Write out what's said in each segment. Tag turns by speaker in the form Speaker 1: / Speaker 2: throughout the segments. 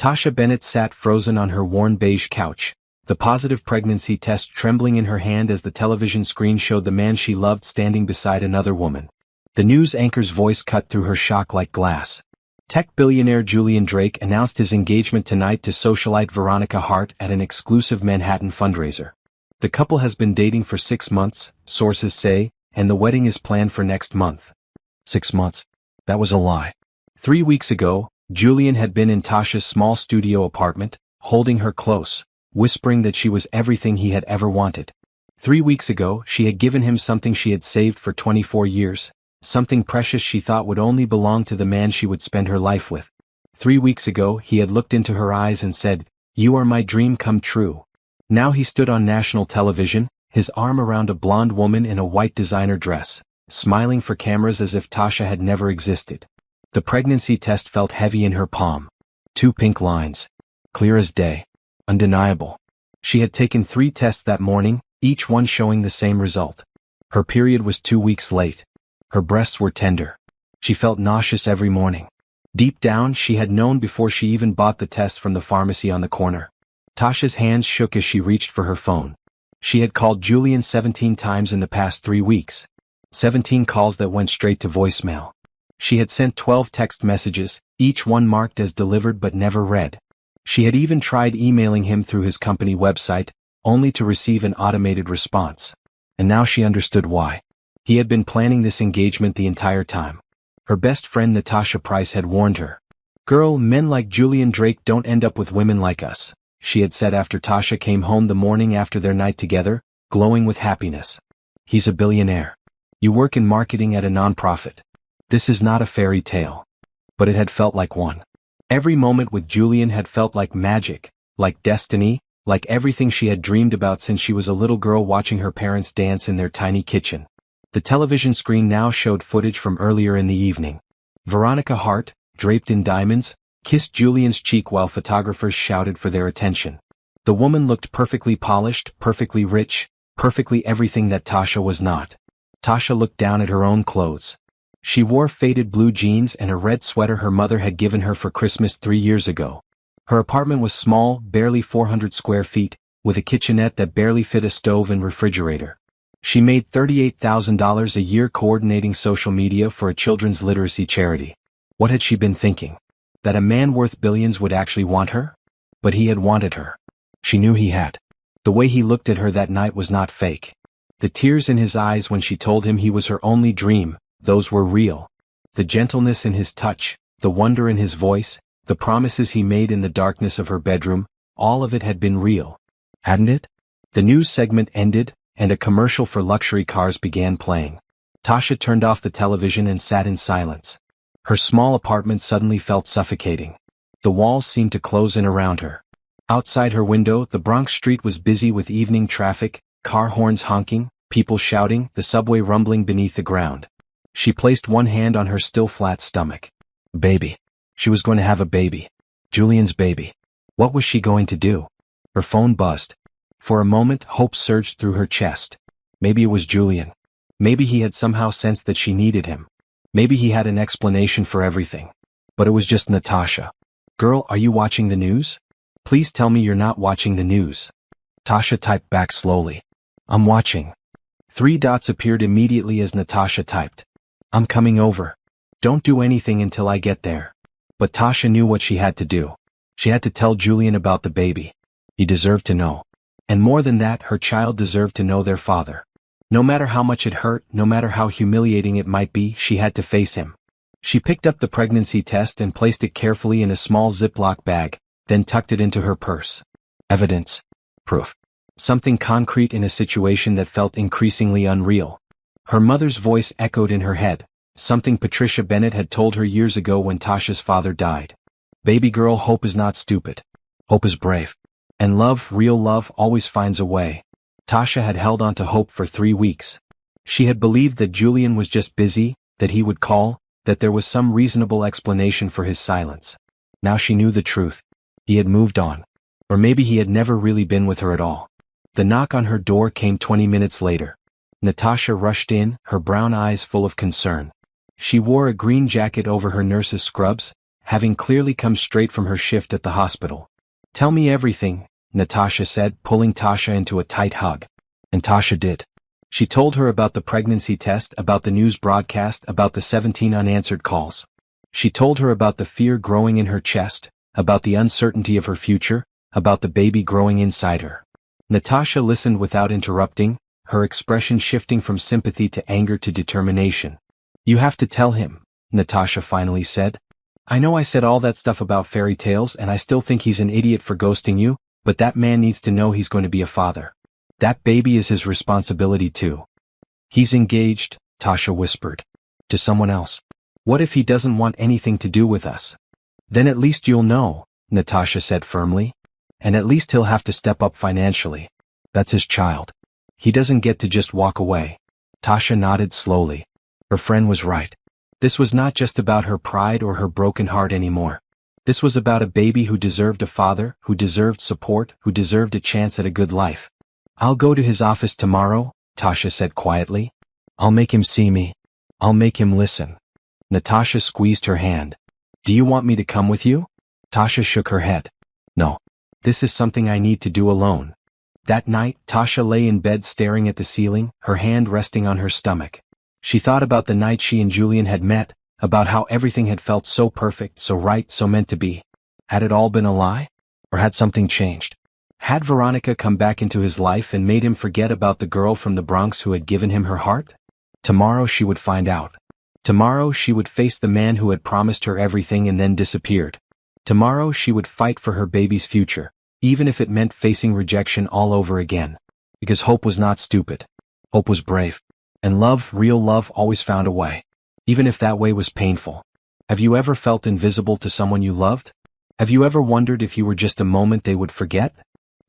Speaker 1: Tasha Bennett sat frozen on her worn beige couch, the positive pregnancy test trembling in her hand as the television screen showed the man she loved standing beside another woman. The news anchor's voice cut through her shock like glass. Tech billionaire Julian Drake announced his engagement tonight to socialite Veronica Hart at an exclusive Manhattan fundraiser. The couple has been dating for 6 months, sources say, and the wedding is planned for next month.
Speaker 2: 6 months? That was a lie.
Speaker 1: 3 weeks ago, Julian had been in Tasha's small studio apartment, holding her close, whispering that she was everything he had ever wanted. 3 weeks ago, she had given him something she had saved for 24 years, something precious she thought would only belong to the man she would spend her life with. 3 weeks ago, he had looked into her eyes and said, "You are my dream come true." Now he stood on national television, his arm around a blonde woman in a white designer dress, smiling for cameras as if Tasha had never existed. The pregnancy test felt heavy in her palm. 2 pink lines. Clear as day. Undeniable. She had taken 3 tests that morning, each one showing the same result. Her period was 2 weeks late. Her breasts were tender. She felt nauseous every morning. Deep down, she had known before she even bought the test from the pharmacy on the corner. Tasha's hands shook as she reached for her phone. She had called Julian 17 times in the past 3 weeks. 17 calls that went straight to voicemail. She had sent 12 text messages, each one marked as delivered but never read. She had even tried emailing him through his company website, only to receive an automated response. And now she understood why. He had been planning this engagement the entire time. Her best friend Natasha Price had warned her. "Girl, men like Julian Drake don't end up with women like us," she had said after Tasha came home the morning after their night together, glowing with happiness. "He's a billionaire. You work in marketing at a nonprofit. This is not a fairy tale." But it had felt like one. Every moment with Julian had felt like magic, like destiny, like everything she had dreamed about since she was a little girl watching her parents dance in their tiny kitchen. The television screen now showed footage from earlier in the evening. Veronica Hart, draped in diamonds, kissed Julian's cheek while photographers shouted for their attention. The woman looked perfectly polished, perfectly rich, perfectly everything that Tasha was not. Tasha looked down at her own clothes. She wore faded blue jeans and a red sweater her mother had given her for Christmas 3 years ago. Her apartment was small, barely 400 square feet, with a kitchenette that barely fit a stove and refrigerator. She made $38,000 a year coordinating social media for a children's literacy charity. What had she been thinking? That a man worth billions would actually want her? But he had wanted her. She knew he had. The way he looked at her that night was not fake. The tears in his eyes when she told him he was her only dream, those were real. The gentleness in his touch, the wonder in his voice, the promises he made in the darkness of her bedroom, all of it had been real. Hadn't it? The news segment ended, and a commercial for luxury cars began playing. Tasha turned off the television and sat in silence. Her small apartment suddenly felt suffocating. The walls seemed to close in around her. Outside her window, the Bronx street was busy with evening traffic, car horns honking, people shouting, the subway rumbling beneath the ground. She placed one hand on her still flat stomach. Baby. She was going to have a baby. Julian's baby. What was she going to do? Her phone buzzed. For a moment, hope surged through her chest. Maybe it was Julian. Maybe he had somehow sensed that she needed him. Maybe he had an explanation for everything. But it was just Natasha. "Girl, are you watching the news? Please tell me you're not watching the news." Tasha typed back slowly. "I'm watching." 3 dots appeared immediately as Natasha typed. "I'm coming over. Don't do anything until I get there." But Tasha knew what she had to do. She had to tell Julian about the baby. He deserved to know. And more than that, her child deserved to know their father. No matter how much it hurt, no matter how humiliating it might be, she had to face him. She picked up the pregnancy test and placed it carefully in a small Ziploc bag, then tucked it into her purse. Evidence. Proof. Something concrete in a situation that felt increasingly unreal. Her mother's voice echoed in her head, something Patricia Bennett had told her years ago when Tasha's father died. "Baby girl, hope is not stupid. Hope is brave. And love, real love, always finds a way." Tasha had held on to hope for 3 weeks. She had believed that Julian was just busy, that he would call, that there was some reasonable explanation for his silence. Now she knew the truth. He had moved on. Or maybe he had never really been with her at all. The knock on her door came 20 minutes later. Natasha rushed in, her brown eyes full of concern. She wore a green jacket over her nurse's scrubs, having clearly come straight from her shift at the hospital. "Tell me everything," Natasha said, pulling Tasha into a tight hug.
Speaker 2: And Tasha did.
Speaker 1: She told her about the pregnancy test, about the news broadcast, about the 17 unanswered calls. She told her about the fear growing in her chest, about the uncertainty of her future, about the baby growing inside her. Natasha listened without interrupting, her expression shifting from sympathy to anger to determination. "You have to tell him," Natasha finally said. "I know I said all that stuff about fairy tales and I still think he's an idiot for ghosting you, but that man needs to know he's going to be a father. That baby is his responsibility too."
Speaker 2: "He's engaged," Tasha whispered. "To someone else."
Speaker 1: "What if he doesn't want anything to do with us?" "Then at least you'll know," Natasha said firmly.
Speaker 2: "And at least he'll have to step up financially. That's his child.
Speaker 1: He doesn't get to just walk away."
Speaker 2: Tasha nodded slowly. Her friend was right.
Speaker 1: This was not just about her pride or her broken heart anymore. This was about a baby who deserved a father, who deserved support, who deserved a chance at a good life. "I'll go to his office tomorrow," Tasha said quietly.
Speaker 2: "I'll make him see me. I'll make him listen."
Speaker 1: Natasha squeezed her hand. "Do you want me to come with you?"
Speaker 2: Tasha shook her head. "No.
Speaker 1: This is something I need to do alone." That night, Tasha lay in bed staring at the ceiling, her hand resting on her stomach. She thought about the night she and Julian had met, about how everything had felt so perfect, so right, so meant to be. Had it all been a lie? Or had something changed? Had Veronica come back into his life and made him forget about the girl from the Bronx who had given him her heart? Tomorrow she would find out. Tomorrow she would face the man who had promised her everything and then disappeared. Tomorrow she would fight for her baby's future, even if it meant facing rejection all over again.
Speaker 2: Because hope was not stupid. Hope was brave. And love, real love, always found a way.
Speaker 1: Even if that way was painful. Have you ever felt invisible to someone you loved? Have you ever wondered if you were just a moment they would forget?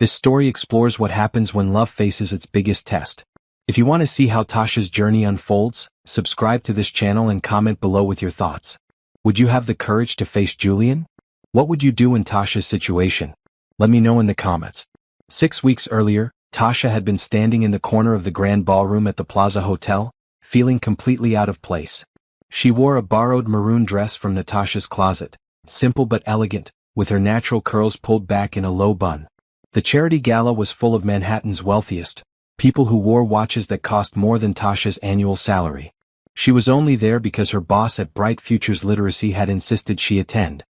Speaker 1: This story explores what happens when love faces its biggest test. If you want to see how Tasha's journey unfolds, subscribe to this channel and comment below with your thoughts. Would you have the courage to face Julian? What would you do in Tasha's situation? Let me know in the comments. 6 weeks earlier, Tasha had been standing in the corner of the grand ballroom at the Plaza Hotel, feeling completely out of place. She wore a borrowed maroon dress from Natasha's closet, simple but elegant, with her natural curls pulled back in a low bun. The charity gala was full of Manhattan's wealthiest, people who wore watches that cost more than Tasha's annual salary. She was only there because her boss at Bright Futures Literacy had insisted she attend.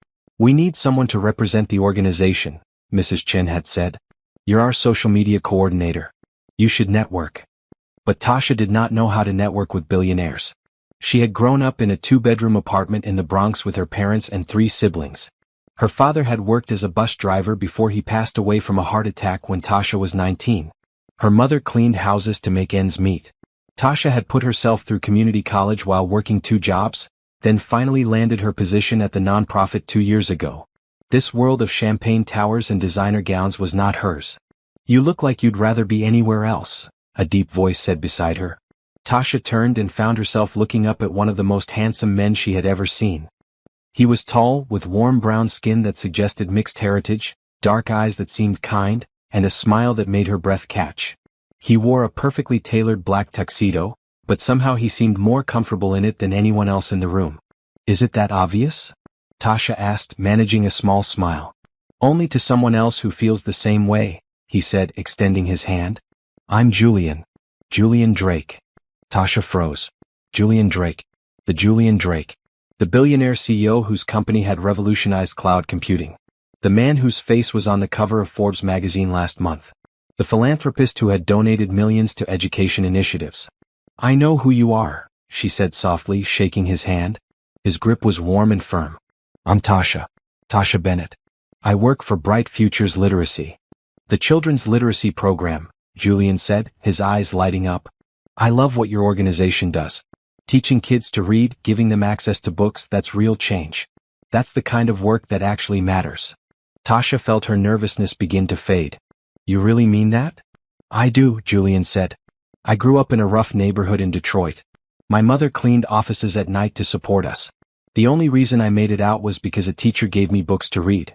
Speaker 1: "We need someone to represent the organization," Mrs. Chen had said. "You're our social media coordinator. You should network." But Tasha did not know how to network with billionaires. She had grown up in a 2-bedroom apartment in the Bronx with her parents and 3 siblings. Her father had worked as a bus driver before he passed away from a heart attack when Tasha was 19. Her mother cleaned houses to make ends meet. Tasha had put herself through community college while working 2 jobs, then finally landed her position at the nonprofit 2 years ago. This world of champagne towers and designer gowns was not hers. "You look like you'd rather be anywhere else," a deep voice said beside her. Tasha turned and found herself looking up at one of the most handsome men she had ever seen. He was tall, with warm brown skin that suggested mixed heritage, dark eyes that seemed kind, and a smile that made her breath catch. He wore a perfectly tailored black tuxedo, but somehow he seemed more comfortable in it than anyone else in the room. "Is it that obvious?" Tasha asked, managing a small smile. "Only to someone else who feels the same way," he said, extending his hand. "I'm Julian. Julian Drake." Tasha froze. Julian Drake. The Julian Drake. The billionaire CEO whose company had revolutionized cloud computing. The man whose face was on the cover of Forbes magazine last month. The philanthropist who had donated millions to education initiatives. "I know who you are," she said softly, shaking his hand. His grip was warm and firm. "I'm Tasha. Tasha Bennett. I work for Bright Futures Literacy." "The children's literacy program," Julian said, his eyes lighting up. "I love what your organization does. Teaching kids to read, giving them access to books, that's real change. That's the kind of work that actually matters." Tasha felt her nervousness begin to fade. "You really mean that?" "I do," Julian said. "I grew up in a rough neighborhood in Detroit. My mother cleaned offices at night to support us. The only reason I made it out was because a teacher gave me books to read.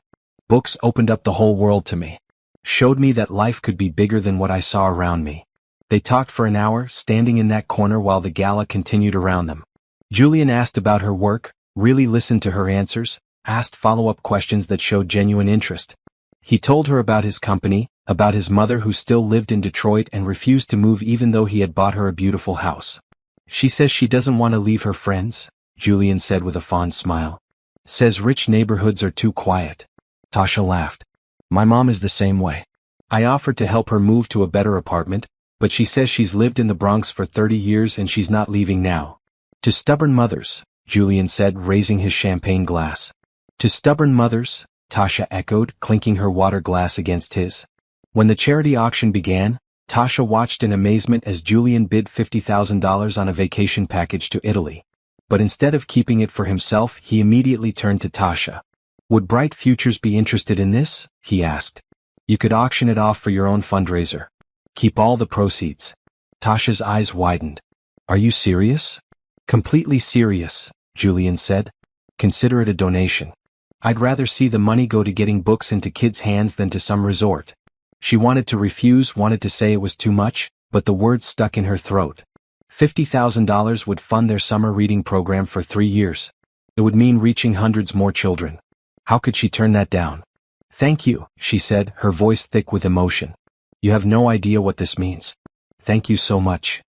Speaker 1: Books opened up the whole world to me. Showed me that life could be bigger than what I saw around me." They talked for an hour, standing in that corner while the gala continued around them. Julian asked about her work, really listened to her answers, asked follow-up questions that showed genuine interest. He told her about his company, about his mother who still lived in Detroit and refused to move even though he had bought her a beautiful house. She says she doesn't want to leave her friends, Julian said with a fond smile. Says rich neighborhoods are too quiet.
Speaker 2: Tasha laughed. My mom is the same way.
Speaker 1: I offered to help her move to a better apartment, but she says she's lived in the Bronx for 30 years and she's not leaving now. To stubborn mothers, Julian said, raising his champagne glass. To stubborn mothers, Tasha echoed, clinking her water glass against his. When the charity auction began, Tasha watched in amazement as Julian bid $50,000 on a vacation package to Italy. But instead of keeping it for himself, he immediately turned to Tasha. Would Bright Futures be interested in this? He asked. You could auction it off for your own fundraiser. Keep all the proceeds. Tasha's eyes widened. Are you serious? Completely serious, Julian said. Consider it a donation. I'd rather see the money go to getting books into kids' hands than to some resort. She wanted to refuse, wanted to say it was too much, but the words stuck in her throat. $50,000 would fund their summer reading program for 3 years. It would mean reaching hundreds more children. How could she turn that down? Thank you, she said, her voice thick with emotion. You have no idea what this means. Thank you so much.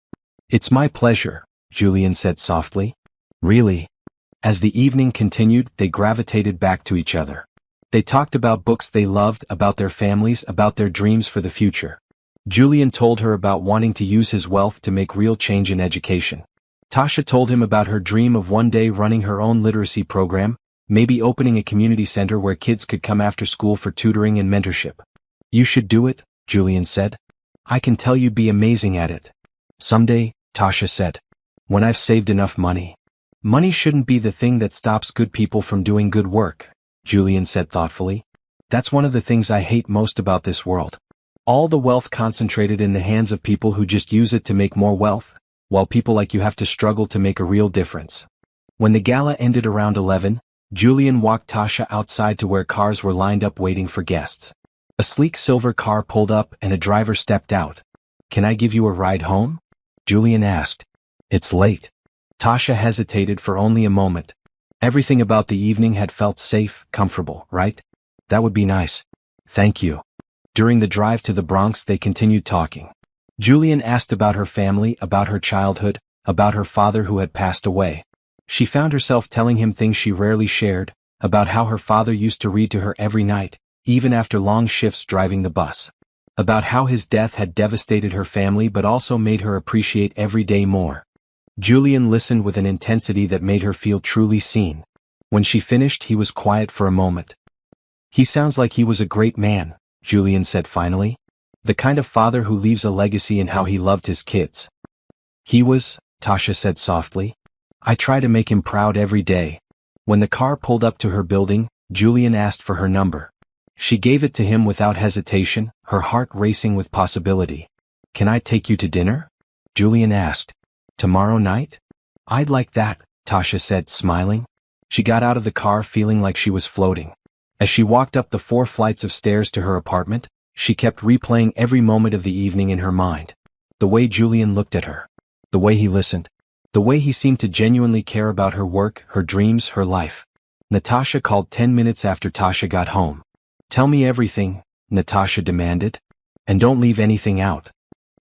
Speaker 1: It's my pleasure, Julian said softly. Really? As the evening continued, they gravitated back to each other. They talked about books they loved, about their families, about their dreams for the future. Julian told her about wanting to use his wealth to make real change in education. Tasha told him about her dream of one day running her own literacy program, maybe opening a community center where kids could come after school for tutoring and mentorship. You should do it, Julian said. I can tell you'd be amazing at it. Someday, Tasha said. When I've saved enough money. Money shouldn't be the thing that stops good people from doing good work, Julian said thoughtfully. That's one of the things I hate most about this world. All the wealth concentrated in the hands of people who just use it to make more wealth, while people like you have to struggle to make a real difference. When the gala ended around 11, Julian walked Tasha outside to where cars were lined up waiting for guests. A sleek silver car pulled up and a driver stepped out. Can I give you a ride home? Julian asked. It's late. Tasha hesitated for only a moment. Everything about the evening had felt safe, comfortable, right? That would be nice. Thank you. During the drive to the Bronx, they continued talking. Julian asked about her family, about her childhood, about her father who had passed away. She found herself telling him things she rarely shared, about how her father used to read to her every night, even after long shifts driving the bus. About how his death had devastated her family but also made her appreciate every day more. Julian listened with an intensity that made her feel truly seen. When she finished, he was quiet for a moment. He sounds like he was a great man, Julian said finally. The kind of father who leaves a legacy in how he loved his kids. He was, Tasha said softly. I try to make him proud every day. When the car pulled up to her building, Julian asked for her number. She gave it to him without hesitation, her heart racing with possibility. Can I take you to dinner? Julian asked. Tomorrow night? I'd like that, Tasha said, smiling. She got out of the car feeling like she was floating. As she walked up the 4 flights of stairs to her apartment, she kept replaying every moment of the evening in her mind. The way Julian looked at her. The way he listened. The way he seemed to genuinely care about her work, her dreams, her life. Natasha called 10 minutes after Tasha got home. Tell me everything, Natasha demanded. And don't leave anything out.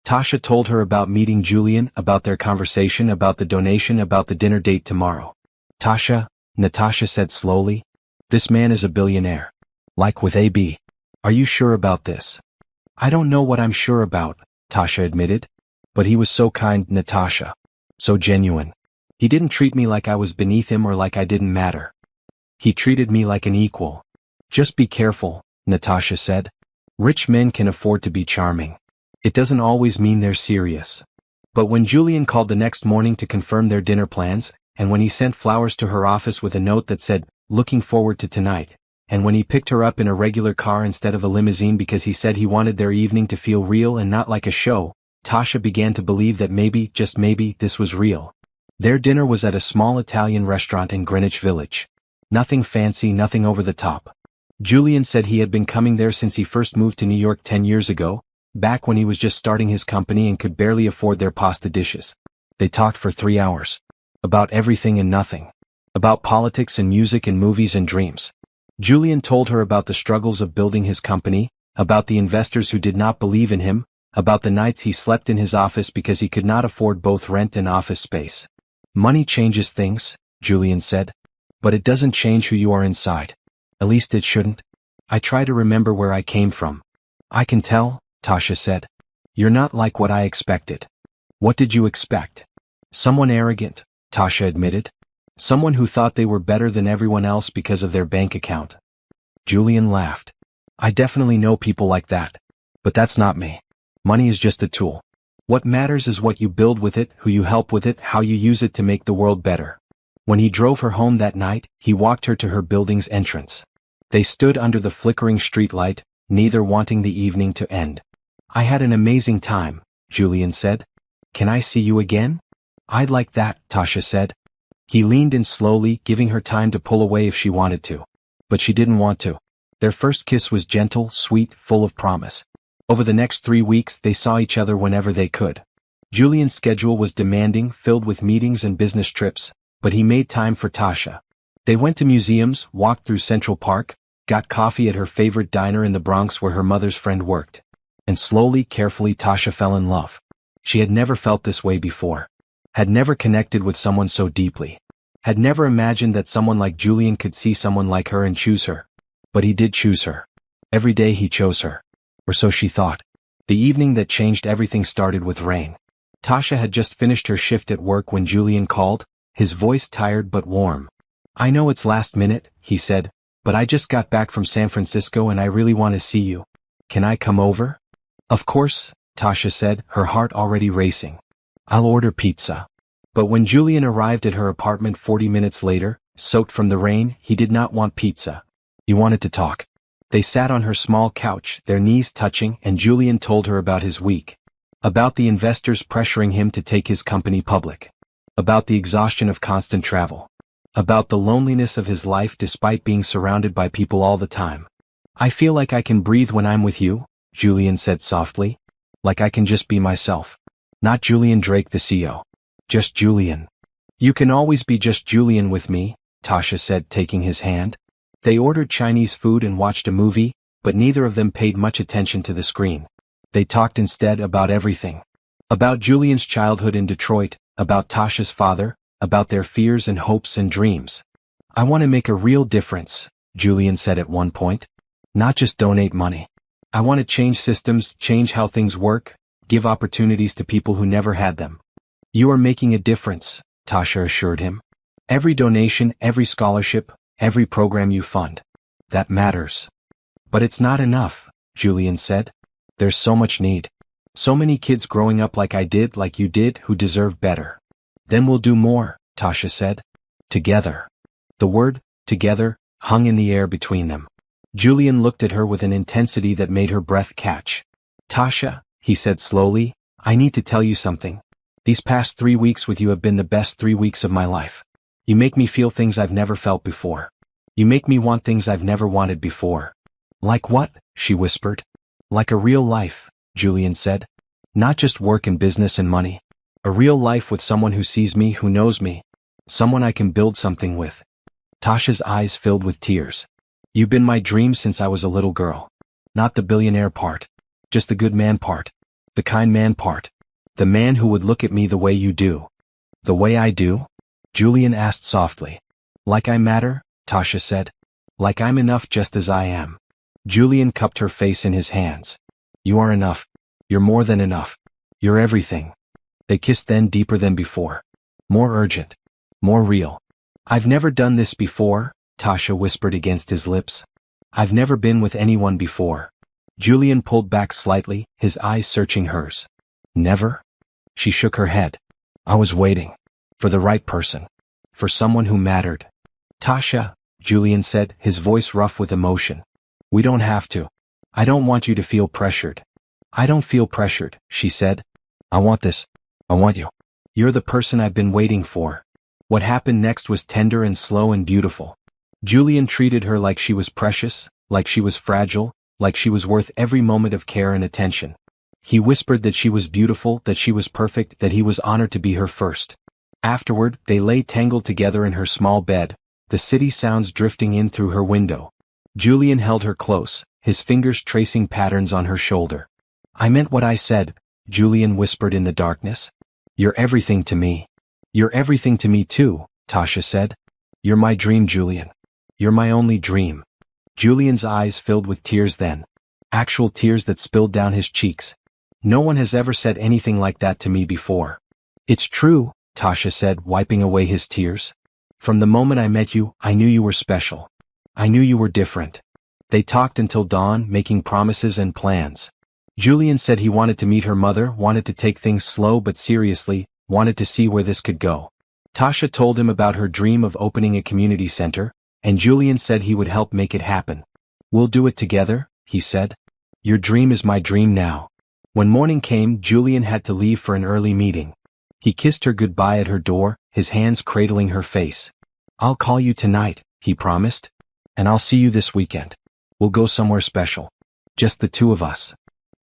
Speaker 1: Tasha told her about meeting Julian, about their conversation, about the donation, about the dinner date tomorrow. Tasha, Natasha said slowly, this man is a billionaire. Like with AB. Are you sure about this? I don't know what I'm sure about, Tasha admitted. But he was so kind, Natasha. So genuine. He didn't treat me like I was beneath him or like I didn't matter. He treated me like an equal. Just be careful, Natasha said. Rich men can afford to be charming. It doesn't always mean they're serious. But when Julian called the next morning to confirm their dinner plans, and when he sent flowers to her office with a note that said, looking forward to tonight, and when he picked her up in a regular car instead of a limousine because he said he wanted their evening to feel real and not like a show, Tasha began to believe that maybe, just maybe, this was real. Their dinner was at a small Italian restaurant in Greenwich Village. Nothing fancy, nothing over the top. Julian said he had been coming there since he first moved to New York 10 years ago, back when he was just starting his company and could barely afford their pasta dishes. They talked for 3 hours. About everything and nothing. About politics and music and movies and dreams. Julian told her about the struggles of building his company, about the investors who did not believe in him, about the nights he slept in his office because he could not afford both rent and office space. Money changes things, Julian said. But it doesn't change who you are inside. At least it shouldn't. I try to remember where I came from. I can tell, Tasha said. You're not like what I expected. What did you expect? Someone arrogant, Tasha admitted. Someone who thought they were better than everyone else because of their bank account. Julian laughed. I definitely know people like that. But that's not me. Money is just a tool. What matters is what you build with it, who you help with it, how you use it to make the world better. When he drove her home that night, he walked her to her building's entrance. They stood under the flickering streetlight, neither wanting the evening to end. I had an amazing time, Julian said. Can I see you again? I'd like that, Tasha said. He leaned in slowly, giving her time to pull away if she wanted to. But she didn't want to. Their first kiss was gentle, sweet, full of promise. Over the next 3 weeks they saw each other whenever they could. Julian's schedule was demanding, filled with meetings and business trips, but he made time for Tasha. They went to museums, walked through Central Park, got coffee at her favorite diner in the Bronx where her mother's friend worked. And slowly, carefully Tasha fell in love. She had never felt this way before. Had never connected with someone so deeply. Had never imagined that someone like Julian could see someone like her and choose her. But he did choose her. Every day he chose her. Or so she thought. The evening that changed everything started with rain. Tasha had just finished her shift at work when Julian called, his voice tired but warm. I know it's last minute, he said, but I just got back from San Francisco and I really want to see you. Can I come over? Of course, Tasha said, her heart already racing. I'll order pizza. But when Julian arrived at her apartment 40 minutes later, soaked from the rain, he did not want pizza. He wanted to talk. They sat on her small couch, their knees touching, and Julian told her about his week. About the investors pressuring him to take his company public. About the exhaustion of constant travel. About the loneliness of his life despite being surrounded by people all the time. I feel like I can breathe when I'm with you, Julian said softly. Like I can just be myself. Not Julian Drake the CEO. Just Julian. You can always be just Julian with me, Tasha said, taking his hand. They ordered Chinese food and watched a movie, but neither of them paid much attention to the screen. They talked instead about everything. About Julian's childhood in Detroit, about Tasha's father, about their fears and hopes and dreams. I want to make a real difference, Julian said at one point. Not just donate money. I want to change systems, change how things work, give opportunities to people who never had them. You are making a difference, Tasha assured him. Every donation, every scholarship, every program you fund. That matters. But it's not enough, Julian said. There's so much need. So many kids growing up like I did, like you did, who deserve better. Then we'll do more, Tasha said. Together. The word, together, hung in the air between them. Julian looked at her with an intensity that made her breath catch. Tasha, he said slowly, I need to tell you something. These past 3 weeks with you have been the best 3 weeks of my life. You make me feel things I've never felt before. You make me want things I've never wanted before. Like what? She whispered. Like a real life, Julian said. Not just work and business and money. A real life with someone who sees me, who knows me. Someone I can build something with. Tasha's eyes filled with tears. You've been my dream since I was a little girl. Not the billionaire part. Just the good man part. The kind man part. The man who would look at me the way you do. The way I do? Julian asked softly. Like I matter? Tasha said. Like I'm enough just as I am. Julian cupped her face in his hands. You are enough. You're more than enough. You're everything. They kissed then deeper than before. More urgent. More real. I've never done this before, Tasha whispered against his lips. I've never been with anyone before. Julian pulled back slightly, his eyes searching hers. Never? She shook her head. I was waiting. For the right person. For someone who mattered. Tasha, Julian said, his voice rough with emotion. We don't have to. I don't want you to feel pressured. I don't feel pressured, she said. I want this. I want you. You're the person I've been waiting for. What happened next was tender and slow and beautiful. Julian treated her like she was precious, like she was fragile, like she was worth every moment of care and attention. He whispered that she was beautiful, that she was perfect, that he was honored to be her first. Afterward, they lay tangled together in her small bed, the city sounds drifting in through her window. Julian held her close, his fingers tracing patterns on her shoulder. "I meant what I said," Julian whispered in the darkness. "You're everything to me." "You're everything to me too," Tasha said. "You're my dream, Julian. You're my only dream." Julian's eyes filled with tears then. Actual tears that spilled down his cheeks. "No one has ever said anything like that to me before." "It's true," Tasha said, wiping away his tears. "From the moment I met you, I knew you were special. I knew you were different." They talked until dawn, making promises and plans. Julian said he wanted to meet her mother, wanted to take things slow but seriously, wanted to see where this could go. Tasha told him about her dream of opening a community center, and Julian said he would help make it happen. "We'll do it together," he said. "Your dream is my dream now." When morning came, Julian had to leave for an early meeting. He kissed her goodbye at her door, his hands cradling her face. "I'll call you tonight," he promised. "And I'll see you this weekend. We'll go somewhere special. Just the two of us."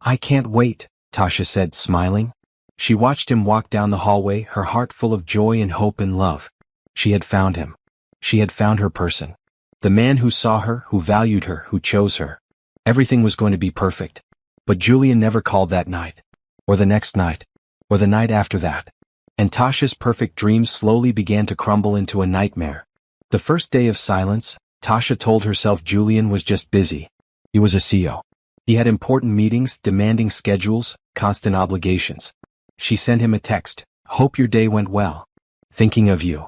Speaker 1: "I can't wait," Tasha said, smiling. She watched him walk down the hallway, her heart full of joy and hope and love. She had found him. She had found her person. The man who saw her, who valued her, who chose her. Everything was going to be perfect. But Julian never called that night. Or the next night. Or the night after that. And Tasha's perfect dream slowly began to crumble into a nightmare. The first day of silence, Tasha told herself Julian was just busy. He was a CEO. He had important meetings, demanding schedules, constant obligations. She sent him a text, "Hope your day went well. Thinking of you."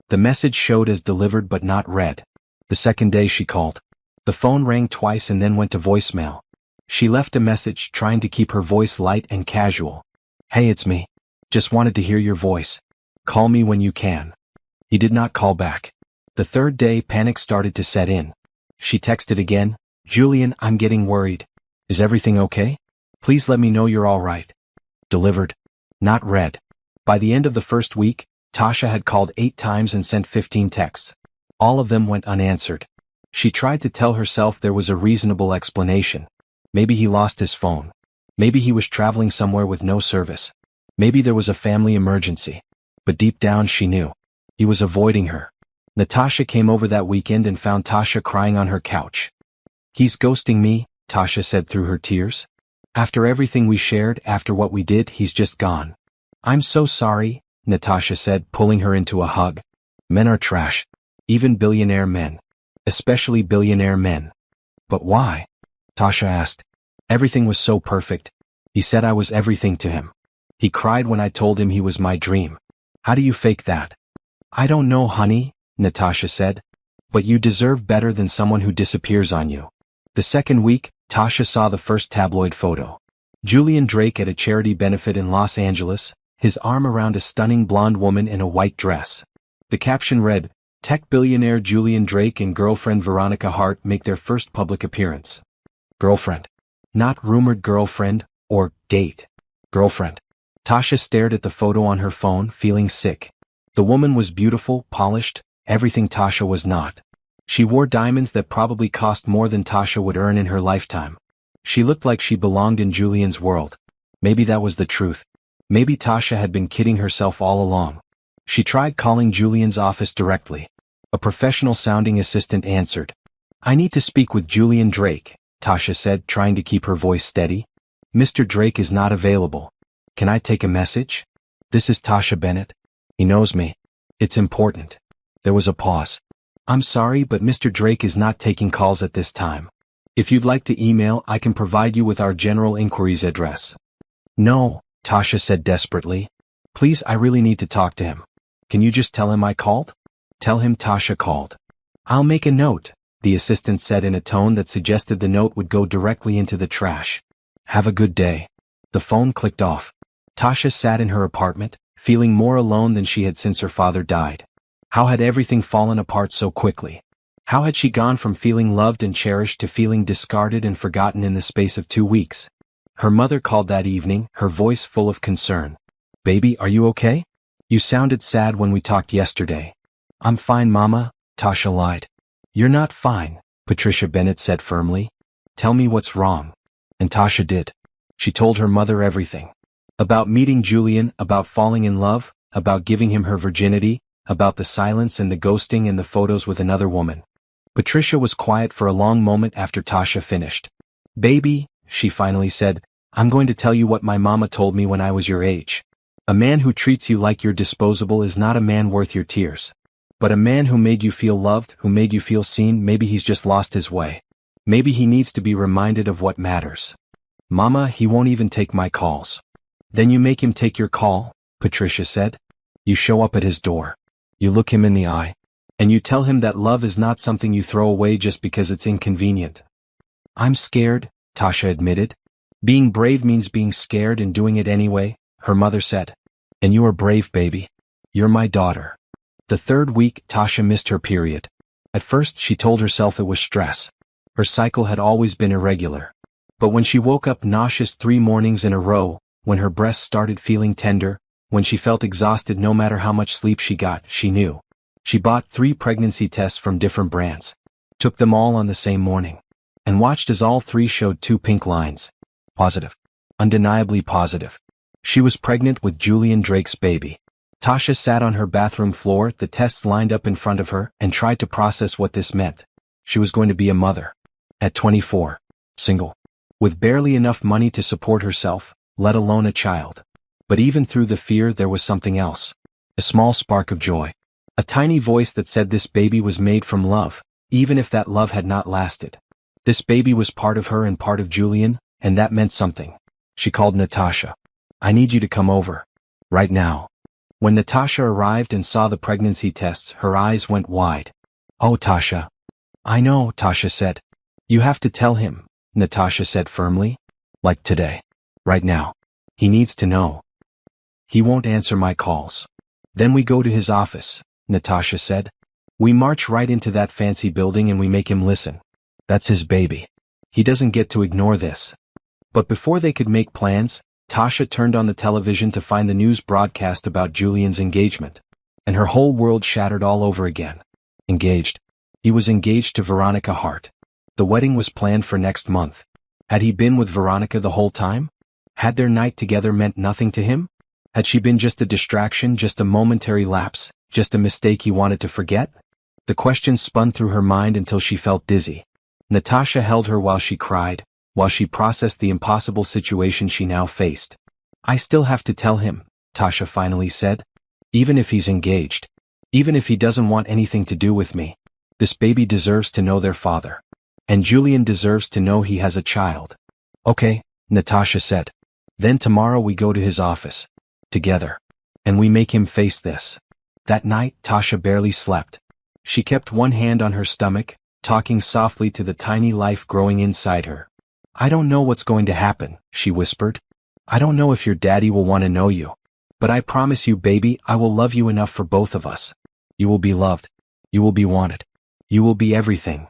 Speaker 1: The message showed as delivered but not read. The second day she called. The phone rang twice and then went to voicemail. She left a message trying to keep her voice light and casual. "Hey, it's me. Just wanted to hear your voice. Call me when you can." He did not call back. The third day, panic started to set in. She texted again, "Julian, I'm getting worried. Is everything okay? Please let me know you're all right." Delivered. Not read. By the end of the first week, Tasha had called 8 times and sent 15 texts. All of them went unanswered. She tried to tell herself there was a reasonable explanation. Maybe he lost his phone. Maybe he was traveling somewhere with no service. Maybe there was a family emergency. But deep down she knew. He was avoiding her. Natasha came over that weekend and found Tasha crying on her couch. "He's ghosting me," Tasha said through her tears. "After everything we shared, after what we did, he's just gone." "I'm so sorry," Natasha said, pulling her into a hug. "Men are trash. Even billionaire men. Especially billionaire men." "But why?" Tasha asked. "Everything was so perfect. He said I was everything to him. He cried when I told him he was my dream. How do you fake that?" "I don't know, honey," Natasha said. "But you deserve better than someone who disappears on you." The second week, Tasha saw the first tabloid photo. Julian Drake at a charity benefit in Los Angeles, his arm around a stunning blonde woman in a white dress. The caption read, "Tech billionaire Julian Drake and girlfriend Veronica Hart make their first public appearance." Girlfriend. Not rumored girlfriend, or date. Girlfriend. Tasha stared at the photo on her phone, feeling sick. The woman was beautiful, polished, everything Tasha was not. She wore diamonds that probably cost more than Tasha would earn in her lifetime. She looked like she belonged in Julian's world. Maybe that was the truth. Maybe Tasha had been kidding herself all along. She tried calling Julian's office directly. A professional-sounding assistant answered. "I need to speak with Julian Drake," Tasha said, trying to keep her voice steady. "Mr. Drake is not available. Can I take a message?" "This is Tasha Bennett. He knows me. It's important." There was a pause. "I'm sorry, but Mr. Drake is not taking calls at this time. If you'd like to email, I can provide you with our general inquiries address." "No," Tasha said desperately. "Please, I really need to talk to him. Can you just tell him I called?" "Tell him Tasha called." "I'll make a note," the assistant said in a tone that suggested the note would go directly into the trash. "Have a good day." The phone clicked off. Tasha sat in her apartment, feeling more alone than she had since her father died. How had everything fallen apart so quickly? How had she gone from feeling loved and cherished to feeling discarded and forgotten in the space of 2 weeks? Her mother called that evening, her voice full of concern. "Baby, are you okay? You sounded sad when we talked yesterday." "I'm fine, Mama," Tasha lied. "You're not fine," Patricia Bennett said firmly. "Tell me what's wrong." And Tasha did. She told her mother everything. About meeting Julian, about falling in love, about giving him her virginity, about the silence and the ghosting and the photos with another woman. Patricia was quiet for a long moment after Tasha finished. "Baby," she finally said, "I'm going to tell you what my mama told me when I was your age. A man who treats you like you're disposable is not a man worth your tears. But a man who made you feel loved, who made you feel seen, maybe he's just lost his way. Maybe he needs to be reminded of what matters." "Mama, he won't even take my calls." "Then you make him take your call," Patricia said. "You show up at his door. You look him in the eye. And you tell him that love is not something you throw away just because it's inconvenient." "I'm scared," Tasha admitted. "Being brave means being scared and doing it anyway," her mother said. "And you are brave, baby. You're my daughter." The third week, Tasha missed her period. At first, she told herself it was stress. Her cycle had always been irregular. But when she woke up nauseous 3 mornings in a row, when her breasts started feeling tender, when she felt exhausted no matter how much sleep she got, she knew. She bought 3 pregnancy tests from different brands, took them all on the same morning, and watched as all 3 showed 2 pink lines. Positive. Undeniably positive. She was pregnant with Julian Drake's baby. Tasha sat on her bathroom floor, the tests lined up in front of her, and tried to process what this meant. She was going to be a mother. At 24. Single. With barely enough money to support herself, let alone a child. But even through the fear there was something else. A small spark of joy. A tiny voice that said this baby was made from love, even if that love had not lasted. This baby was part of her and part of Julian, and that meant something. She called Natasha. "I need you to come over. Right now." When Natasha arrived and saw the pregnancy tests, her eyes went wide. "Oh, Tasha." "I know," Tasha said. "You have to tell him," Natasha said firmly. "Like today. Right now. He needs to know." "He won't answer my calls." "Then we go to his office," Natasha said. "We march right into that fancy building and we make him listen. That's his baby. He doesn't get to ignore this." But before they could make plans, Tasha turned on the television to find the news broadcast about Julian's engagement. And her whole world shattered all over again. Engaged. He was engaged to Veronica Hart. The wedding was planned for next month. Had he been with Veronica the whole time? Had their night together meant nothing to him? Had she been just a distraction, just a momentary lapse, just a mistake he wanted to forget? The questions spun through her mind until she felt dizzy. Natasha held her while she cried, while she processed the impossible situation she now faced. "I still have to tell him," Tasha finally said. "Even if he's engaged. Even if he doesn't want anything to do with me. This baby deserves to know their father. And Julian deserves to know he has a child." "Okay," Natasha said. "Then tomorrow we go to his office. Together. And we make him face this." That night, Tasha barely slept. She kept one hand on her stomach, talking softly to the tiny life growing inside her. "I don't know what's going to happen," she whispered. "I don't know if your daddy will want to know you. But I promise you, baby, I will love you enough for both of us. You will be loved. You will be wanted. You will be everything."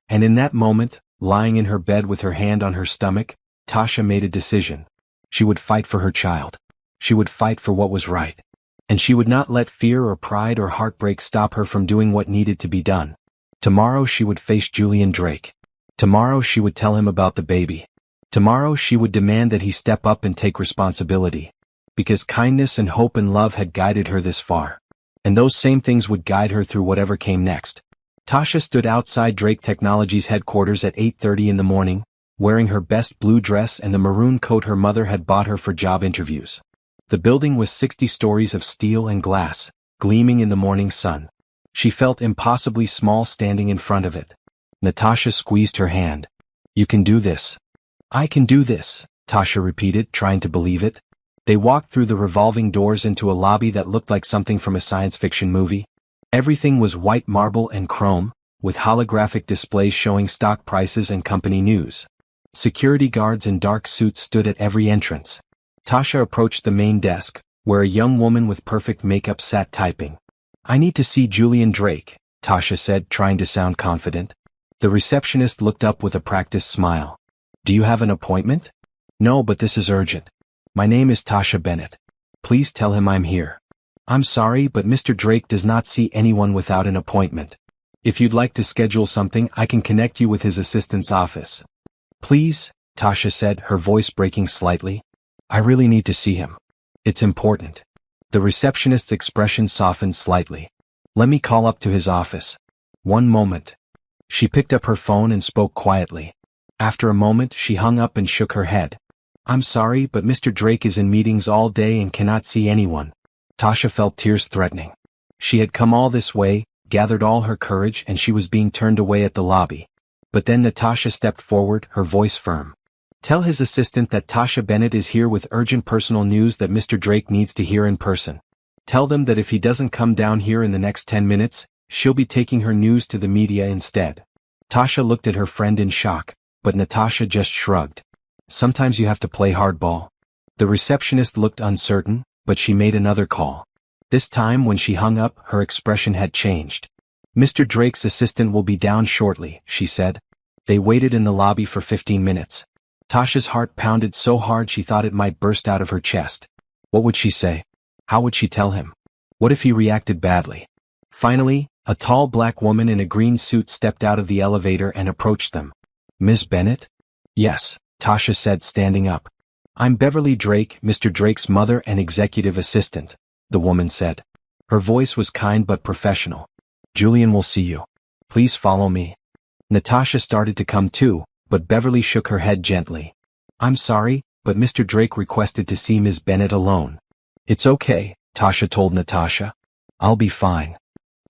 Speaker 1: And in that moment, lying in her bed with her hand on her stomach, Tasha made a decision. She would fight for her child. She would fight for what was right. And she would not let fear or pride or heartbreak stop her from doing what needed to be done. Tomorrow she would face Julian Drake. Tomorrow she would tell him about the baby. Tomorrow she would demand that he step up and take responsibility. Because kindness and hope and love had guided her this far. And those same things would guide her through whatever came next. Tasha stood outside Drake Technologies headquarters at 8:30 in the morning, wearing her best blue dress and the maroon coat her mother had bought her for job interviews. The building was 60 stories of steel and glass, gleaming in the morning sun. She felt impossibly small standing in front of it. Natasha squeezed her hand. "You can do this." "I can do this," Tasha repeated, trying to believe it. They walked through the revolving doors into a lobby that looked like something from a science fiction movie. Everything was white marble and chrome, with holographic displays showing stock prices and company news. Security guards in dark suits stood at every entrance. Tasha approached the main desk, where a young woman with perfect makeup sat typing. "I need to see Julian Drake," Tasha said, trying to sound confident. The receptionist looked up with a practiced smile. "Do you have an appointment?" "No, but this is urgent. My name is Tasha Bennett. Please tell him I'm here." "I'm sorry, but Mr. Drake does not see anyone without an appointment. If you'd like to schedule something, I can connect you with his assistant's office." "Please," Tasha said, her voice breaking slightly. "I really need to see him. It's important." The receptionist's expression softened slightly. Let me call up to his office. One moment. She picked up her phone and spoke quietly. After a moment, she hung up and shook her head. I'm sorry, but Mr. Drake is in meetings all day and cannot see anyone. Tasha felt tears threatening. She had come all this way, gathered all her courage, and she was being turned away at the lobby. But then Natasha stepped forward, her voice firm. Tell his assistant that Tasha Bennett is here with urgent personal news that Mr. Drake needs to hear in person. Tell them that if he doesn't come down here in the next 10 minutes, she'll be taking her news to the media instead. Tasha looked at her friend in shock, but Natasha just shrugged. Sometimes you have to play hardball. The receptionist looked uncertain, but she made another call. This time when she hung up, her expression had changed. Mr. Drake's assistant will be down shortly, she said. They waited in the lobby for 15 minutes. Tasha's heart pounded so hard she thought it might burst out of her chest. What would she say? How would she tell him? What if he reacted badly? Finally, a tall black woman in a green suit stepped out of the elevator and approached them. Miss Bennett? Yes, Tasha said, standing up. I'm Beverly Drake, Mr. Drake's mother and executive assistant, the woman said. Her voice was kind but professional. Julian will see you. Please follow me. Natasha started to come too, but Beverly shook her head gently. I'm sorry, but Mr. Drake requested to see Ms. Bennett alone. It's okay, Tasha told Natasha. I'll be fine.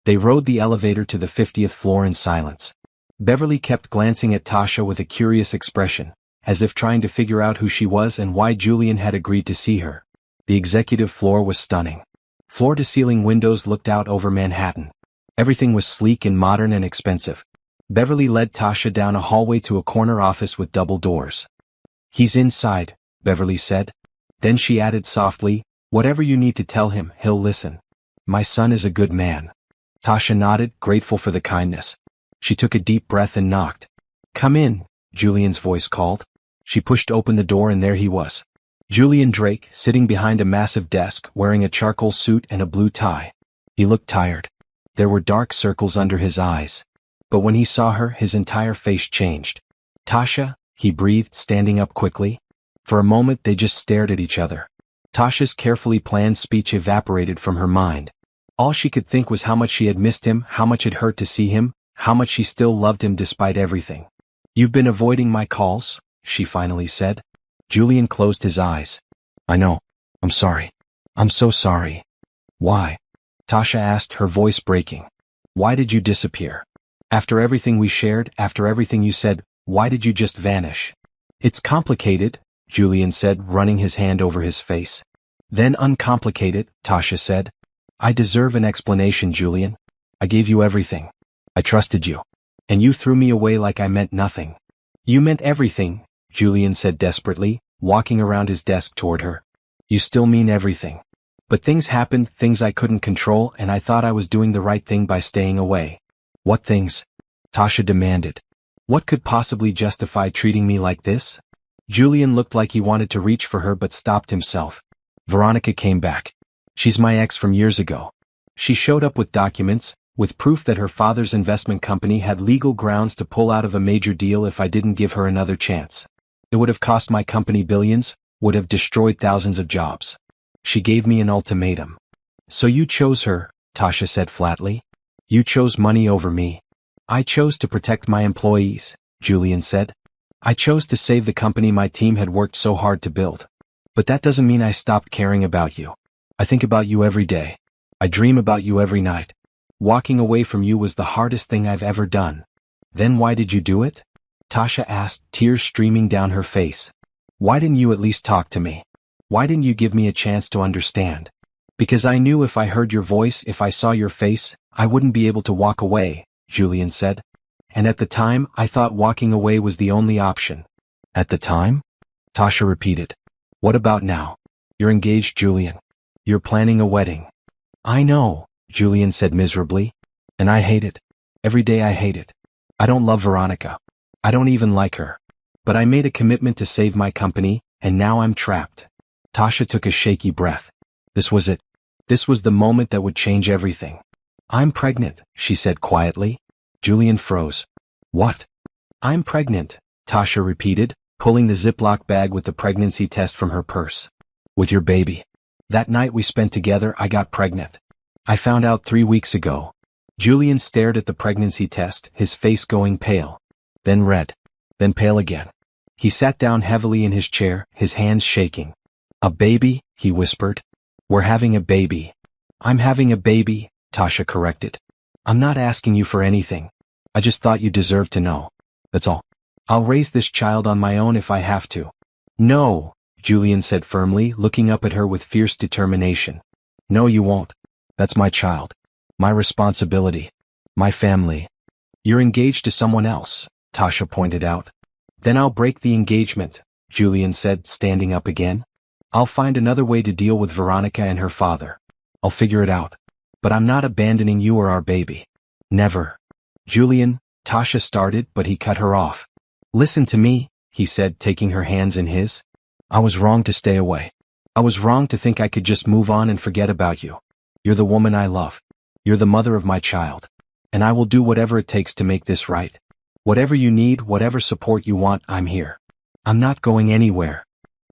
Speaker 1: They rode the elevator to the 50th floor in silence. Beverly kept glancing at Tasha with a curious expression, as if trying to figure out who she was and why Julian had agreed to see her. The executive floor was stunning. Floor-to-ceiling windows looked out over Manhattan. Everything was sleek and modern and expensive. Beverly led Tasha down a hallway to a corner office with double doors. He's inside, Beverly said. Then she added softly, whatever you need to tell him, he'll listen. My son is a good man. Tasha nodded, grateful for the kindness. She took a deep breath and knocked. Come in, Julian's voice called. She pushed open the door and there he was. Julian Drake, sitting behind a massive desk, wearing a charcoal suit and a blue tie. He looked tired. There were dark circles under his eyes. But when he saw her, his entire face changed. Tasha, he breathed, standing up quickly. For a moment they just stared at each other. Tasha's carefully planned speech evaporated from her mind. All she could think was how much she had missed him, how much it hurt to see him, how much she still loved him despite everything. You've been avoiding my calls, she finally said. Julian closed his eyes. I know. I'm sorry. I'm so sorry. Why? Tasha asked, her voice breaking. Why did you disappear? After everything we shared, after everything you said, why did you just vanish? It's complicated, Julian said, running his hand over his face. Then uncomplicated, Tasha said. I deserve an explanation, Julian. I gave you everything. I trusted you. And you threw me away like I meant nothing. You meant everything, Julian said desperately, walking around his desk toward her. You still mean everything. But things happened, things I couldn't control, and I thought I was doing the right thing by staying away. What things? Tasha demanded. What could possibly justify treating me like this? Julian looked like he wanted to reach for her but stopped himself. Veronica came back. She's my ex from years ago. She showed up with documents, with proof that her father's investment company had legal grounds to pull out of a major deal if I didn't give her another chance. It would have cost my company billions, would have destroyed thousands of jobs. She gave me an ultimatum. So you chose her, Tasha said flatly. You chose money over me. I chose to protect my employees, Julian said. I chose to save the company my team had worked so hard to build. But that doesn't mean I stopped caring about you. I think about you every day. I dream about you every night. Walking away from you was the hardest thing I've ever done. Then why did you do it? Tasha asked, tears streaming down her face. Why didn't you at least talk to me? Why didn't you give me a chance to understand? Because I knew if I heard your voice, if I saw your face, I wouldn't be able to walk away, Julian said. And at the time, I thought walking away was the only option. At the time? Tasha repeated. What about now? You're engaged, Julian. You're planning a wedding. I know, Julian said miserably. And I hate it. Every day I hate it. I don't love Veronica. I don't even like her. But I made a commitment to save my company, and now I'm trapped. Tasha took a shaky breath. This was it. This was the moment that would change everything. I'm pregnant, she said quietly. Julian froze. What? I'm pregnant, Tasha repeated, pulling the Ziploc bag with the pregnancy test from her purse. With your baby.
Speaker 2: That night we spent together, I got pregnant. I found out 3 weeks ago. Julian stared at the pregnancy test, his face going pale. Then red. Then pale again. He sat down heavily in his chair, his hands shaking. A baby, he whispered. We're having a baby. I'm having a baby, Tasha corrected. I'm not asking you for anything. I just thought you deserved to know. That's all. I'll raise this child on my own if I have to. No, Julian said firmly, looking up at her with fierce determination. No, you won't. That's my child. My responsibility. My family. You're engaged to someone else, Tasha pointed out. Then I'll break the engagement, Julian said, standing up again. I'll find another way to deal with Veronica and her father. I'll figure it out. But I'm not abandoning you or our baby. Never. Julian, Tasha started, but he cut her off. Listen to me, he said, taking her hands in his. I was wrong to stay away. I was wrong to think I could just move on and forget about you. You're the woman I love. You're the mother of my child. And I will do whatever it takes to make this right. Whatever you need, whatever support you want, I'm here. I'm not going anywhere.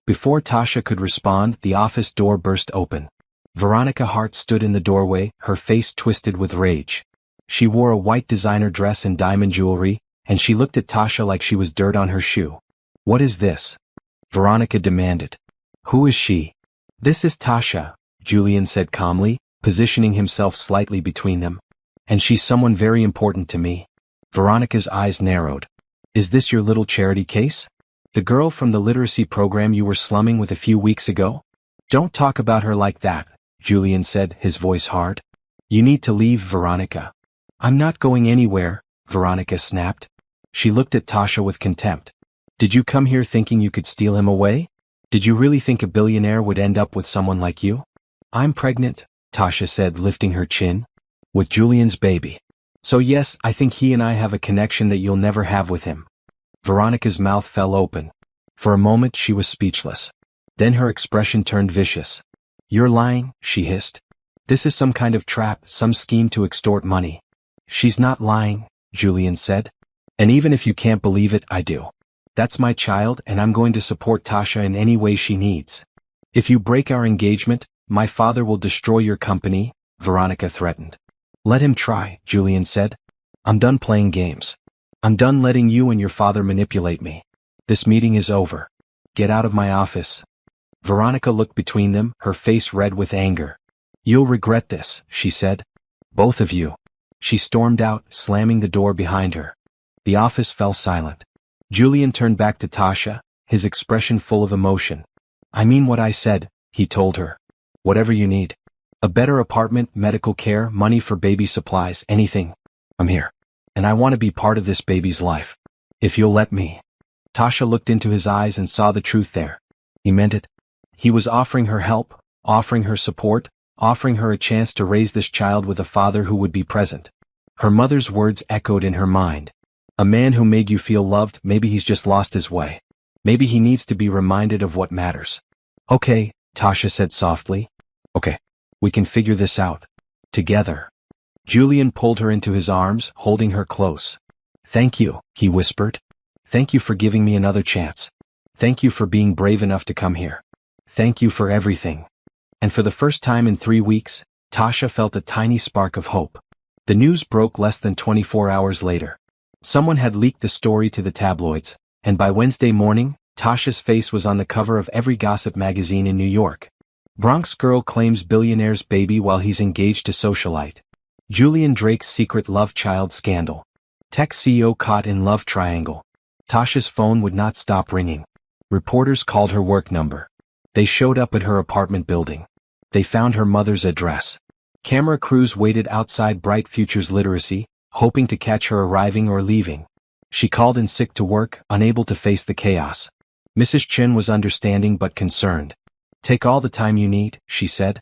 Speaker 2: Before Tasha could respond, the office door burst open. Veronica Hart stood in the doorway, her face twisted with rage. She wore a white designer dress and diamond jewelry, and she looked at Tasha like she was dirt on her shoe. What is this? Veronica demanded. Who is she? This is Tasha, Julian said calmly, positioning himself slightly between them. And she's someone very important to me. Veronica's eyes narrowed. Is this your little charity case? The girl from the literacy program you were slumming with a few weeks ago? Don't talk about her like that, Julian said, his voice hard. You need to leave, Veronica. I'm not going anywhere, Veronica snapped. She looked at Tasha with contempt. Did you come here thinking you could steal him away? Did you really think a billionaire would end up with someone like you? I'm pregnant, Tasha said, lifting her chin. With Julian's baby. So yes, I think he and I have a connection that you'll never have with him. Veronica's mouth fell open. For a moment she was speechless. Then her expression turned vicious. You're lying, she hissed. This is some kind of trap, some scheme to extort money. She's not lying, Julian said. And even if you can't believe it, I do. That's my child, and I'm going to support Tasha in any way she needs. If you break our engagement, my father will destroy your company, Veronica threatened. Let him try, Julian said. I'm done playing games. I'm done letting you and your father manipulate me. This meeting is over. Get out of my office. Veronica looked between them, her face red with anger. You'll regret this, she said. Both of you. She stormed out, slamming the door behind her. The office fell silent. Julian turned back to Tasha, his expression full of emotion. I mean what I said, he told her. Whatever you need. A better apartment, medical care, money for baby supplies, anything. I'm here. And I want to be part of this baby's life. If you'll let me. Tasha looked into his eyes and saw the truth there. He meant it. He was offering her help, offering her support, offering her a chance to raise this child with a father who would be present. Her mother's words echoed in her mind. A man who made you feel loved, maybe he's just lost his way. Maybe he needs to be reminded of what matters. Okay, Tasha said softly. Okay. We can figure this out. Together. Julian pulled her into his arms, holding her close. Thank you, he whispered. Thank you for giving me another chance. Thank you for being brave enough to come here. Thank you for everything. And for the first time in 3 weeks, Tasha felt a tiny spark of hope. The news broke less than 24 hours later. Someone had leaked the story to the tabloids, and by Wednesday morning, Tasha's face was on the cover of every gossip magazine in New York. Bronx girl claims billionaire's baby while he's engaged to socialite. Julian Drake's secret love child scandal. Tech CEO caught in love triangle. Tasha's phone would not stop ringing. Reporters called her work number. They showed up at her apartment building. They found her mother's address. Camera crews waited outside Bright Futures Literacy, hoping to catch her arriving or leaving. She called in sick to work, unable to face the chaos. Mrs. Chin was understanding but concerned. Take all the time you need, she said.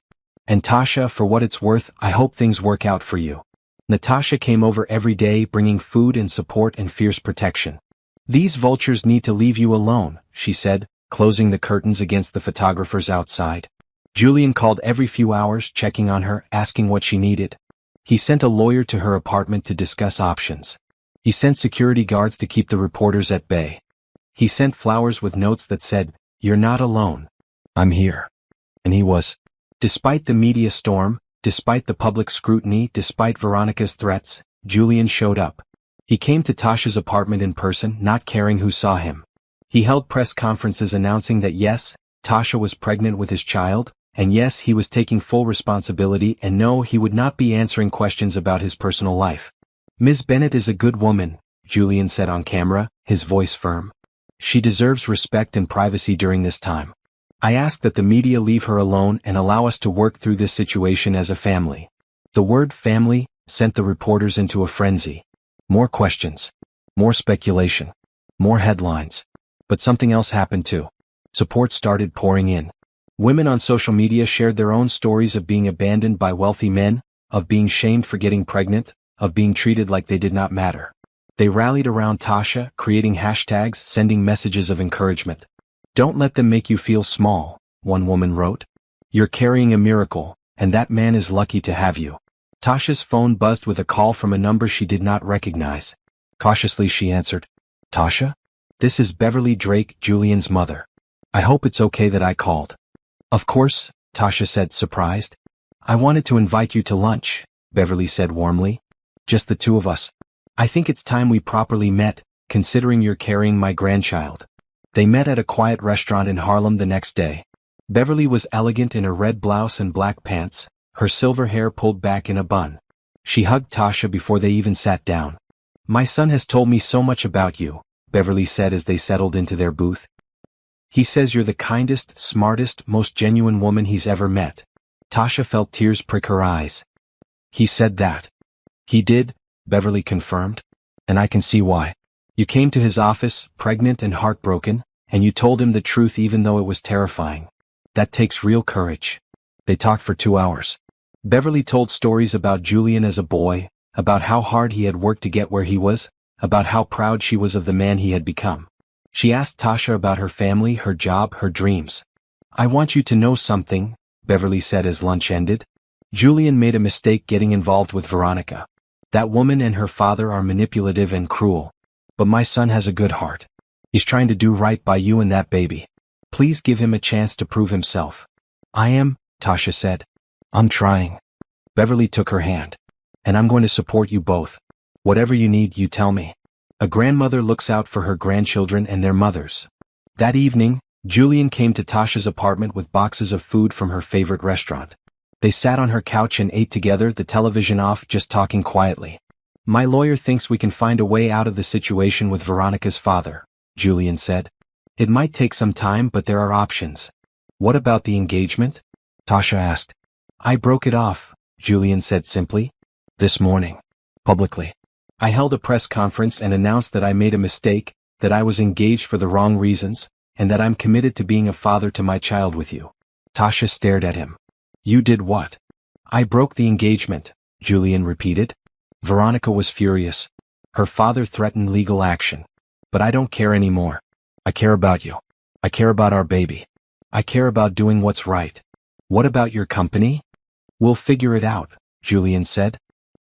Speaker 2: And Tasha, for what it's worth, I hope things work out for you. Natasha came over every day bringing food and support and fierce protection. These vultures need to leave you alone, she said, closing the curtains against the photographers outside. Julian called every few hours, checking on her, asking what she needed. He sent a lawyer to her apartment to discuss options. He sent security guards to keep the reporters at bay. He sent flowers with notes that said, "You're not alone. I'm here." And he was.
Speaker 1: Despite the media storm, despite the public scrutiny, despite Veronica's threats, Julian showed up. He came to Tasha's apartment in person, not caring who saw him. He held press conferences announcing that yes, Tasha was pregnant with his child, and yes, he was taking full responsibility, and no, he would not be answering questions about his personal life. Ms. Bennett is a good woman, Julian said on camera, his voice firm. She deserves respect and privacy during this time. I ask that the media leave her alone and allow us to work through this situation as a family. The word family sent the reporters into a frenzy. More questions. More speculation. More headlines. But something else happened too. Support started pouring in. Women on social media shared their own stories of being abandoned by wealthy men, of being shamed for getting pregnant, of being treated like they did not matter. They rallied around Tasha, creating hashtags, sending messages of encouragement. Don't let them make you feel small, one woman wrote. You're carrying a miracle, and that man is lucky to have you. Tasha's phone buzzed with a call from a number she did not recognize. Cautiously she answered. Tasha? This is Beverly Drake, Julian's mother. I hope it's okay that I called. Of course, Tasha said, surprised. I wanted to invite you to lunch, Beverly said warmly. Just the two of us. I think it's time we properly met, considering you're carrying my grandchild. They met at a quiet restaurant in Harlem the next day. Beverly was elegant in her red blouse and black pants, her silver hair pulled back in a bun. She hugged Tasha before they even sat down. My son has told me so much about you, Beverly said as they settled into their booth. He says you're the kindest, smartest, most genuine woman he's ever met. Tasha felt tears prick her eyes. He said that. He did, Beverly confirmed. And I can see why. You came to his office, pregnant and heartbroken, and you told him the truth even though it was terrifying. That takes real courage. They talked for 2 hours. Beverly told stories about Julian as a boy, about how hard he had worked to get where he was, about how proud she was of the man he had become. She asked Tasha about her family, her job, her dreams. I want you to know something, Beverly said as lunch ended. Julian made a mistake getting involved with Veronica. That woman and her father are manipulative and cruel. But my son has a good heart. He's trying to do right by you and that baby. Please give him a chance to prove himself. I am, Tasha said. I'm trying. Beverly took her hand. And I'm going to support you both. Whatever you need, you tell me. A grandmother looks out for her grandchildren and their mothers. That evening, Julian came to Tasha's apartment with boxes of food from her favorite restaurant. They sat on her couch and ate together, the television off, just talking quietly. My lawyer thinks we can find a way out of the situation with Veronica's father, Julian said. It might take some time, but there are options. What about the engagement? Tasha asked. I broke it off, Julian said simply. This morning. Publicly. I held a press conference and announced that I made a mistake, that I was engaged for the wrong reasons, and that I'm committed to being a father to my child with you. Tasha stared at him. You did what? I broke the engagement, Julian repeated. Veronica was furious. Her father threatened legal action. But I don't care anymore. I care about you. I care about our baby. I care about doing what's right. What about your company? We'll figure it out, Julian said.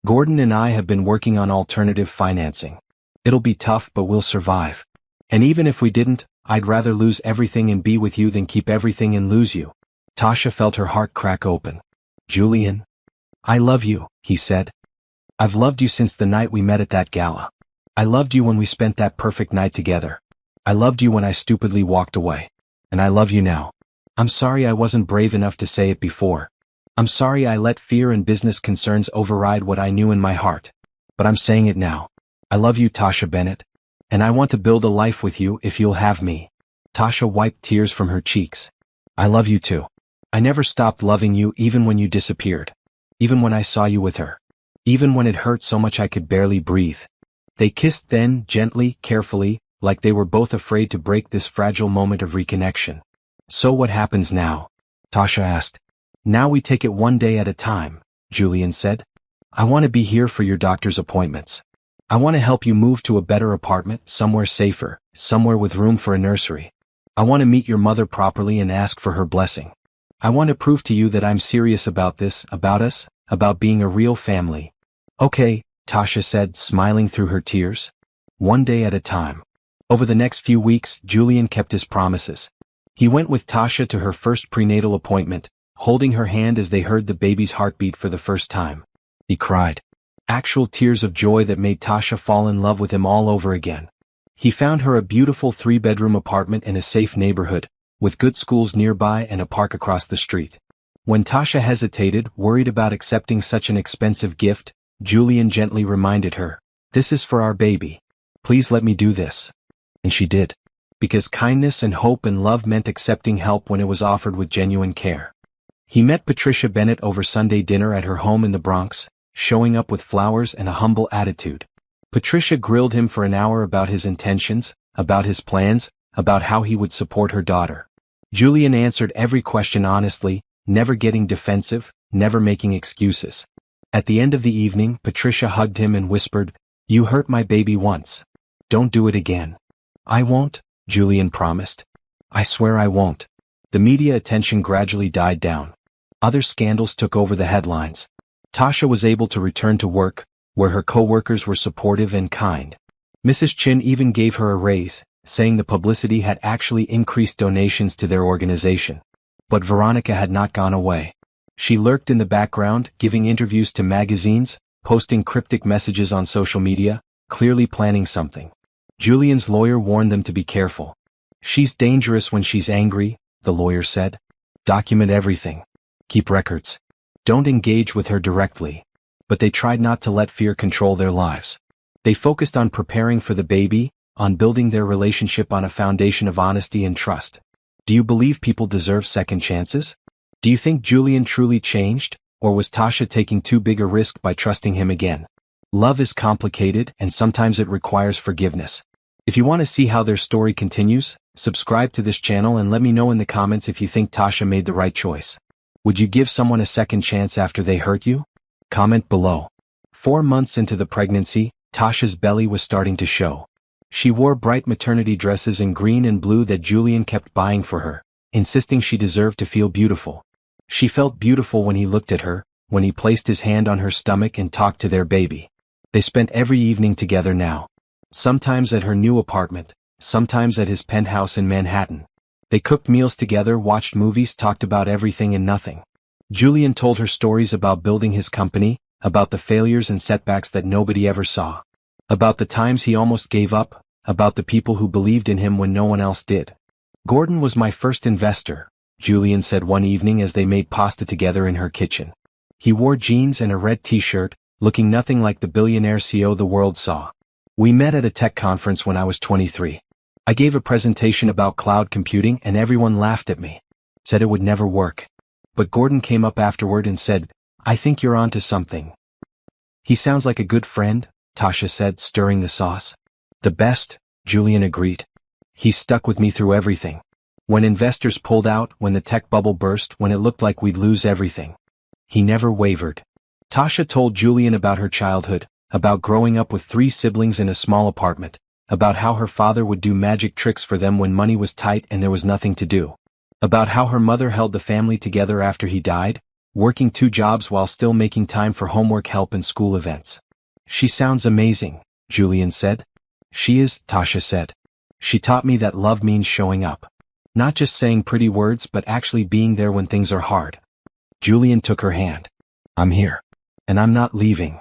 Speaker 1: Gordon and I have been working on alternative financing. It'll be tough, but we'll survive. And even if we didn't, I'd rather lose everything and be with you than keep everything and lose you. Tasha felt her heart crack open. Julian. I love you, he said. I've loved you since the night we met at that gala. I loved you when we spent that perfect night together. I loved you when I stupidly walked away. And I love you now. I'm sorry I wasn't brave enough to say it before. I'm sorry I let fear and business concerns override what I knew in my heart. But I'm saying it now. I love you, Tasha Bennett. And I want to build a life with you if you'll have me. Tasha wiped tears from her cheeks. I love you too. I never stopped loving you even when you disappeared. Even when I saw you with her. Even when it hurt so much I could barely breathe. They kissed then, gently, carefully, like they were both afraid to break this fragile moment of reconnection. So what happens now? Tasha asked. Now we take it one day at a time, Julian said. I want to be here for your doctor's appointments. I want to help you move to a better apartment, somewhere safer, somewhere with room for a nursery. I want to meet your mother properly and ask for her blessing. I want to prove to you that I'm serious about this, about us, about being a real family. Okay, Tasha said, smiling through her tears. One day at a time. Over the next few weeks, Julian kept his promises. He went with Tasha to her first prenatal appointment, holding her hand as they heard the baby's heartbeat for the first time. He cried. Actual tears of joy that made Tasha fall in love with him all over again. He found her a beautiful 3-bedroom apartment in a safe neighborhood, with good schools nearby and a park across the street. When Tasha hesitated, worried about accepting such an expensive gift, Julian gently reminded her, "This is for our baby. Please let me do this." And she did. Because kindness and hope and love meant accepting help when it was offered with genuine care. He met Patricia Bennett over Sunday dinner at her home in the Bronx, showing up with flowers and a humble attitude. Patricia grilled him for an hour about his intentions, about his plans, about how he would support her daughter. Julian answered every question honestly, never getting defensive, never making excuses. At the end of the evening, Patricia hugged him and whispered, "You hurt my baby once. Don't do it again." "I won't," Julian promised. "I swear I won't." The media attention gradually died down. Other scandals took over the headlines. Tasha was able to return to work, where her co-workers were supportive and kind. Mrs. Chin even gave her a raise, saying the publicity had actually increased donations to their organization. But Veronica had not gone away. She lurked in the background, giving interviews to magazines, posting cryptic messages on social media, clearly planning something. Julian's lawyer warned them to be careful. "She's dangerous when she's angry," the lawyer said. "Document everything. Keep records. Don't engage with her directly." But they tried not to let fear control their lives. They focused on preparing for the baby, on building their relationship on a foundation of honesty and trust. Do you believe people deserve second chances? Do you think Julian truly changed, or was Tasha taking too big a risk by trusting him again? Love is complicated, and sometimes it requires forgiveness. If you want to see how their story continues, subscribe to this channel and let me know in the comments if you think Tasha made the right choice. Would you give someone a second chance after they hurt you? Comment below. 4 months into the pregnancy, Tasha's belly was starting to show. She wore bright maternity dresses in green and blue that Julian kept buying for her, insisting she deserved to feel beautiful. She felt beautiful when he looked at her, when he placed his hand on her stomach and talked to their baby. They spent every evening together now. Sometimes at her new apartment, sometimes at his penthouse in Manhattan. They cooked meals together, watched movies, talked about everything and nothing. Julian told her stories about building his company, about the failures and setbacks that nobody ever saw. About the times he almost gave up, about the people who believed in him when no one else did. "Gordon was my first investor," Julian said one evening as they made pasta together in her kitchen. He wore jeans and a red t-shirt, looking nothing like the billionaire CEO the world saw. "We met at a tech conference when I was 23. I gave a presentation about cloud computing and everyone laughed at me. Said it would never work. But Gordon came up afterward and said, 'I think you're onto something.' He sounds like a good friend," Tasha said, stirring the sauce. "The best," Julian agreed. "He stuck with me through everything. When investors pulled out, when the tech bubble burst, when it looked like we'd lose everything. He never wavered." Tasha told Julian about her childhood, about growing up with 3 siblings in a small apartment, about how her father would do magic tricks for them when money was tight and there was nothing to do. About how her mother held the family together after he died, working 2 jobs while still making time for homework help and school events. "She sounds amazing," Julian said. "She is," Tasha said. "She taught me that love means showing up. Not just saying pretty words but actually being there when things are hard." Julian took her hand. "I'm here. And I'm not leaving."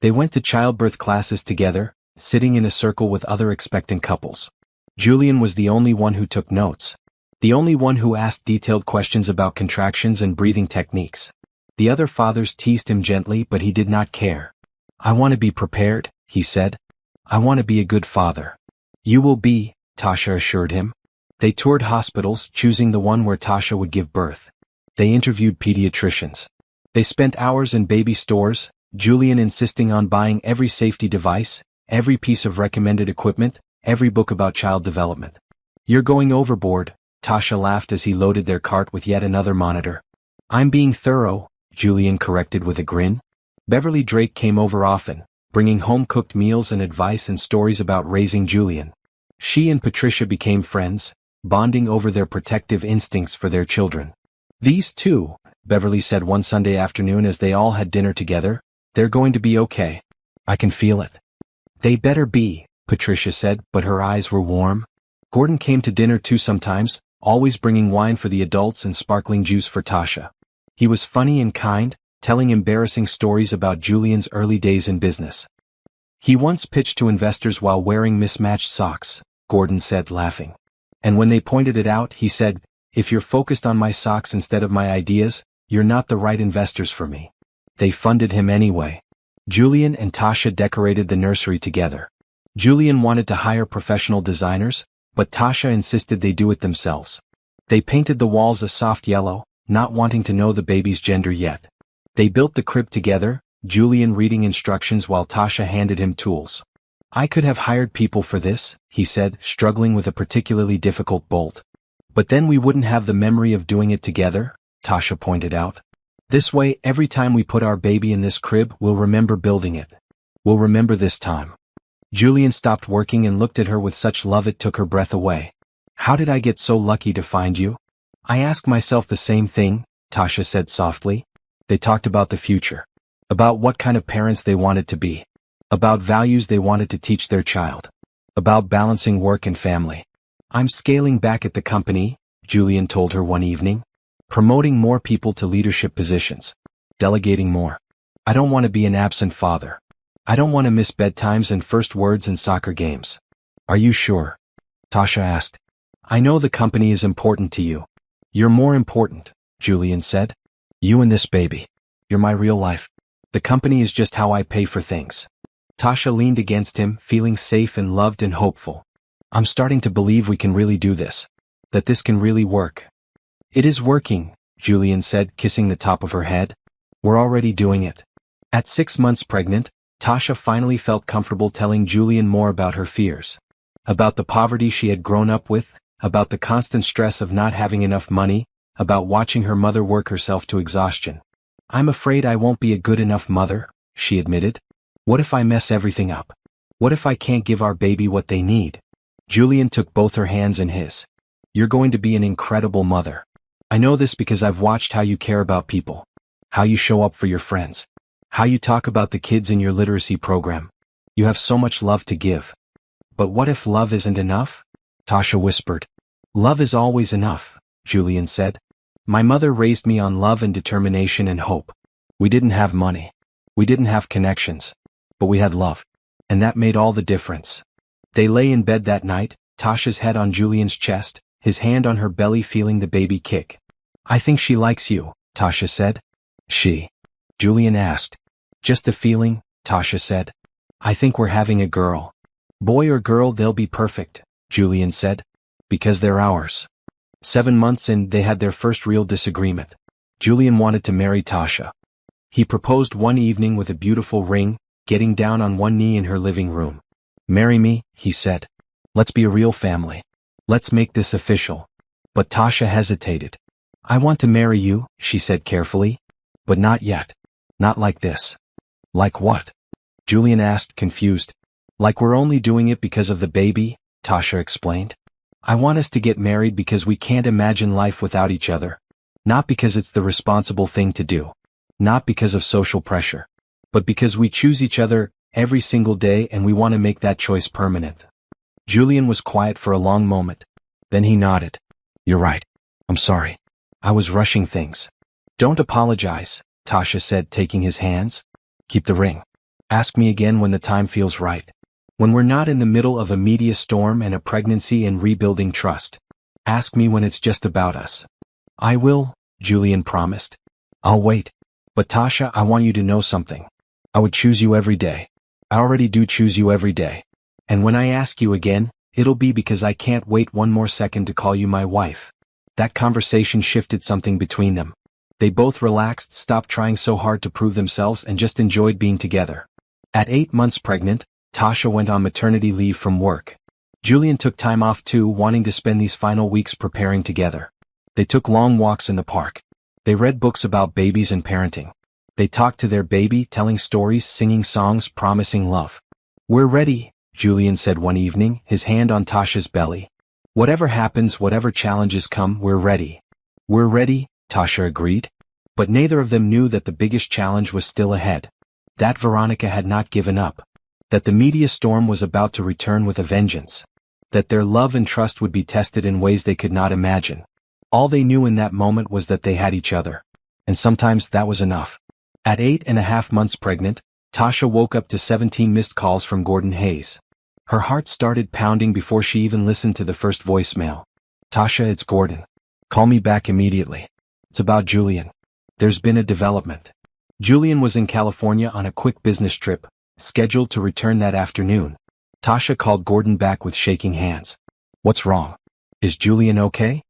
Speaker 1: They went to childbirth classes together, sitting in a circle with other expectant couples. Julian was the only one who took notes. The only one who asked detailed questions about contractions and breathing techniques. The other fathers teased him gently, but he did not care. "I want to be prepared," he said. "I want to be a good father." "You will be," Tasha assured him. They toured hospitals, choosing the one where Tasha would give birth. They interviewed pediatricians. They spent hours in baby stores, Julian insisting on buying every safety device, every piece of recommended equipment, every book about child development. "You're going overboard," Tasha laughed as he loaded their cart with yet another monitor. "I'm being thorough," Julian corrected with a grin. Beverly Drake came over often, bringing home-cooked meals and advice and stories about raising Julian. She and Patricia became friends, bonding over their protective instincts for their children. "These two," Beverly said one Sunday afternoon as they all had dinner together, "they're going to be okay. I can feel it." "They better be," Patricia said, but her eyes were warm. Gordon came to dinner too sometimes, always bringing wine for the adults and sparkling juice for Tasha. He was funny and kind, telling embarrassing stories about Julian's early days in business. He once pitched to investors while wearing mismatched socks, Gordon said, laughing. And when they pointed it out, he said, "If you're focused on my socks instead of my ideas, you're not the right investors for me." They funded him anyway. Julian and Tasha decorated the nursery together. Julian wanted to hire professional designers, but Tasha insisted they do it themselves. They painted the walls a soft yellow, not wanting to know the baby's gender yet. They built the crib together, Julian reading instructions while Tasha handed him tools. "I could have hired people for this," he said, struggling with a particularly difficult bolt. "But then we wouldn't have the memory of doing it together," Tasha pointed out. "This way, every time we put our baby in this crib, we'll remember building it. We'll remember this time." Julian stopped working and looked at her with such love it took her breath away. "How did I get so lucky to find you?" "I ask myself the same thing," Tasha said softly. They talked about the future. About what kind of parents they wanted to be. About values they wanted to teach their child. About balancing work and family. "I'm scaling back at the company," Julian told her one evening. "Promoting more people to leadership positions. Delegating more. I don't want to be an absent father. I don't want to miss bedtimes and first words in soccer games." "Are you sure?" Tasha asked. "I know the company is important to you. You're more important," Julian said. "You and this baby. You're my real life. The company is just how I pay for things." Tasha leaned against him, feeling safe and loved and hopeful. "I'm starting to believe we can really do this. That this can really work." "It is working," Julian said, kissing the top of her head. "We're already doing it." At 6 months pregnant, Tasha finally felt comfortable telling Julian more about her fears. About the poverty she had grown up with, about the constant stress of not having enough money, about watching her mother work herself to exhaustion. "I'm afraid I won't be a good enough mother," she admitted. "What if I mess everything up? What if I can't give our baby what they need?" Julian took both her hands in his. "You're going to be an incredible mother. I know this because I've watched how you care about people. How you show up for your friends. How you talk about the kids in your literacy program. You have so much love to give." "But what if love isn't enough?" Tasha whispered. "Love is always enough," Julian said. "My mother raised me on love and determination and hope. We didn't have money. We didn't have connections. But we had love. And that made all the difference." They lay in bed that night, Tasha's head on Julian's chest, his hand on her belly feeling the baby kick. "I think she likes you," Tasha said. "She?" Julian asked. "Just a feeling," Tasha said. "I think we're having a girl." "Boy or girl, they'll be perfect," Julian said. "Because they're ours." 7 months in, they had their first real disagreement. Julian wanted to marry Tasha. He proposed one evening with a beautiful ring, getting down on one knee in her living room. "Marry me," he said. "Let's be a real family. Let's make this official." But Tasha hesitated. "I want to marry you," she said carefully. "But not yet. Not like this." "Like what?" Julian asked, confused. "Like we're only doing it because of the baby," Tasha explained. "I want us to get married because we can't imagine life without each other. Not because it's the responsible thing to do. Not because of social pressure. But because we choose each other every single day and we want to make that choice permanent." Julian was quiet for a long moment. Then he nodded. "You're right. I'm sorry. I was rushing things." "Don't apologize," Tasha said, taking his hands. "Keep the ring. Ask me again when the time feels right. When we're not in the middle of a media storm and a pregnancy and rebuilding trust. Ask me when it's just about us." "I will," Julian promised. "I'll wait. But Tasha, I want you to know something. I would choose you every day. I already do choose you every day. And when I ask you again, it'll be because I can't wait one more second to call you my wife." That conversation shifted something between them. They both relaxed, stopped trying so hard to prove themselves, and just enjoyed being together. At 8 months pregnant, Tasha went on maternity leave from work. Julian took time off too, wanting to spend these final weeks preparing together. They took long walks in the park. They read books about babies and parenting. They talked to their baby, telling stories, singing songs, promising love. "We're ready," Julian said one evening, his hand on Tasha's belly. "Whatever happens, whatever challenges come, we're ready." "We're ready," Tasha agreed. But neither of them knew that the biggest challenge was still ahead. That Veronica had not given up. That the media storm was about to return with a vengeance. That their love and trust would be tested in ways they could not imagine. All they knew in that moment was that they had each other.
Speaker 2: And sometimes that was enough. At 8.5 months pregnant, Tasha woke up to 17 missed calls from Gordon Hayes. Her heart started pounding before she even listened to the first voicemail. Tasha, it's Gordon. Call me back immediately. It's about Julian. There's been a development. Julian was in California on a quick business trip, scheduled to return that afternoon. Tasha called Gordon back with shaking hands. What's wrong? Is Julian okay?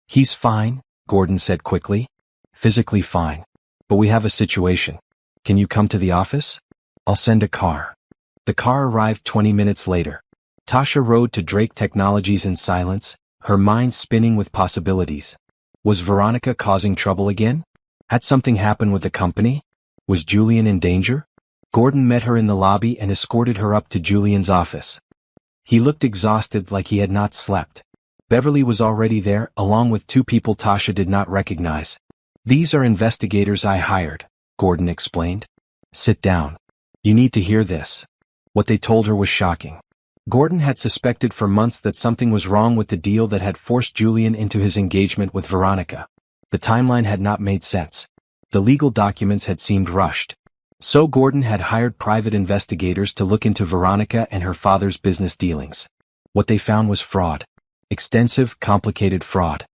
Speaker 2: He's fine, Gordon said quickly. Physically fine. But we have a situation. Can you come to the office? I'll send a car. The car arrived 20 minutes later. Tasha rode to Drake Technologies in silence, her mind spinning with possibilities. Was Veronica causing trouble again? Had something happened with the company? Was Julian in danger? Gordon met her in the lobby and escorted her up to Julian's office. He looked exhausted, like he had not slept. Beverly was already there, along with two people Tasha did not recognize. These are investigators I hired, Gordon explained. Sit down. You need to hear this. What they told her was shocking. Gordon had suspected for months that something was wrong with the deal that had forced Julian into his engagement with Veronica. The timeline had not made sense. The legal documents had seemed rushed. So Gordon had hired private investigators to look into Veronica and her father's business dealings. What they found was fraud. Extensive, complicated fraud.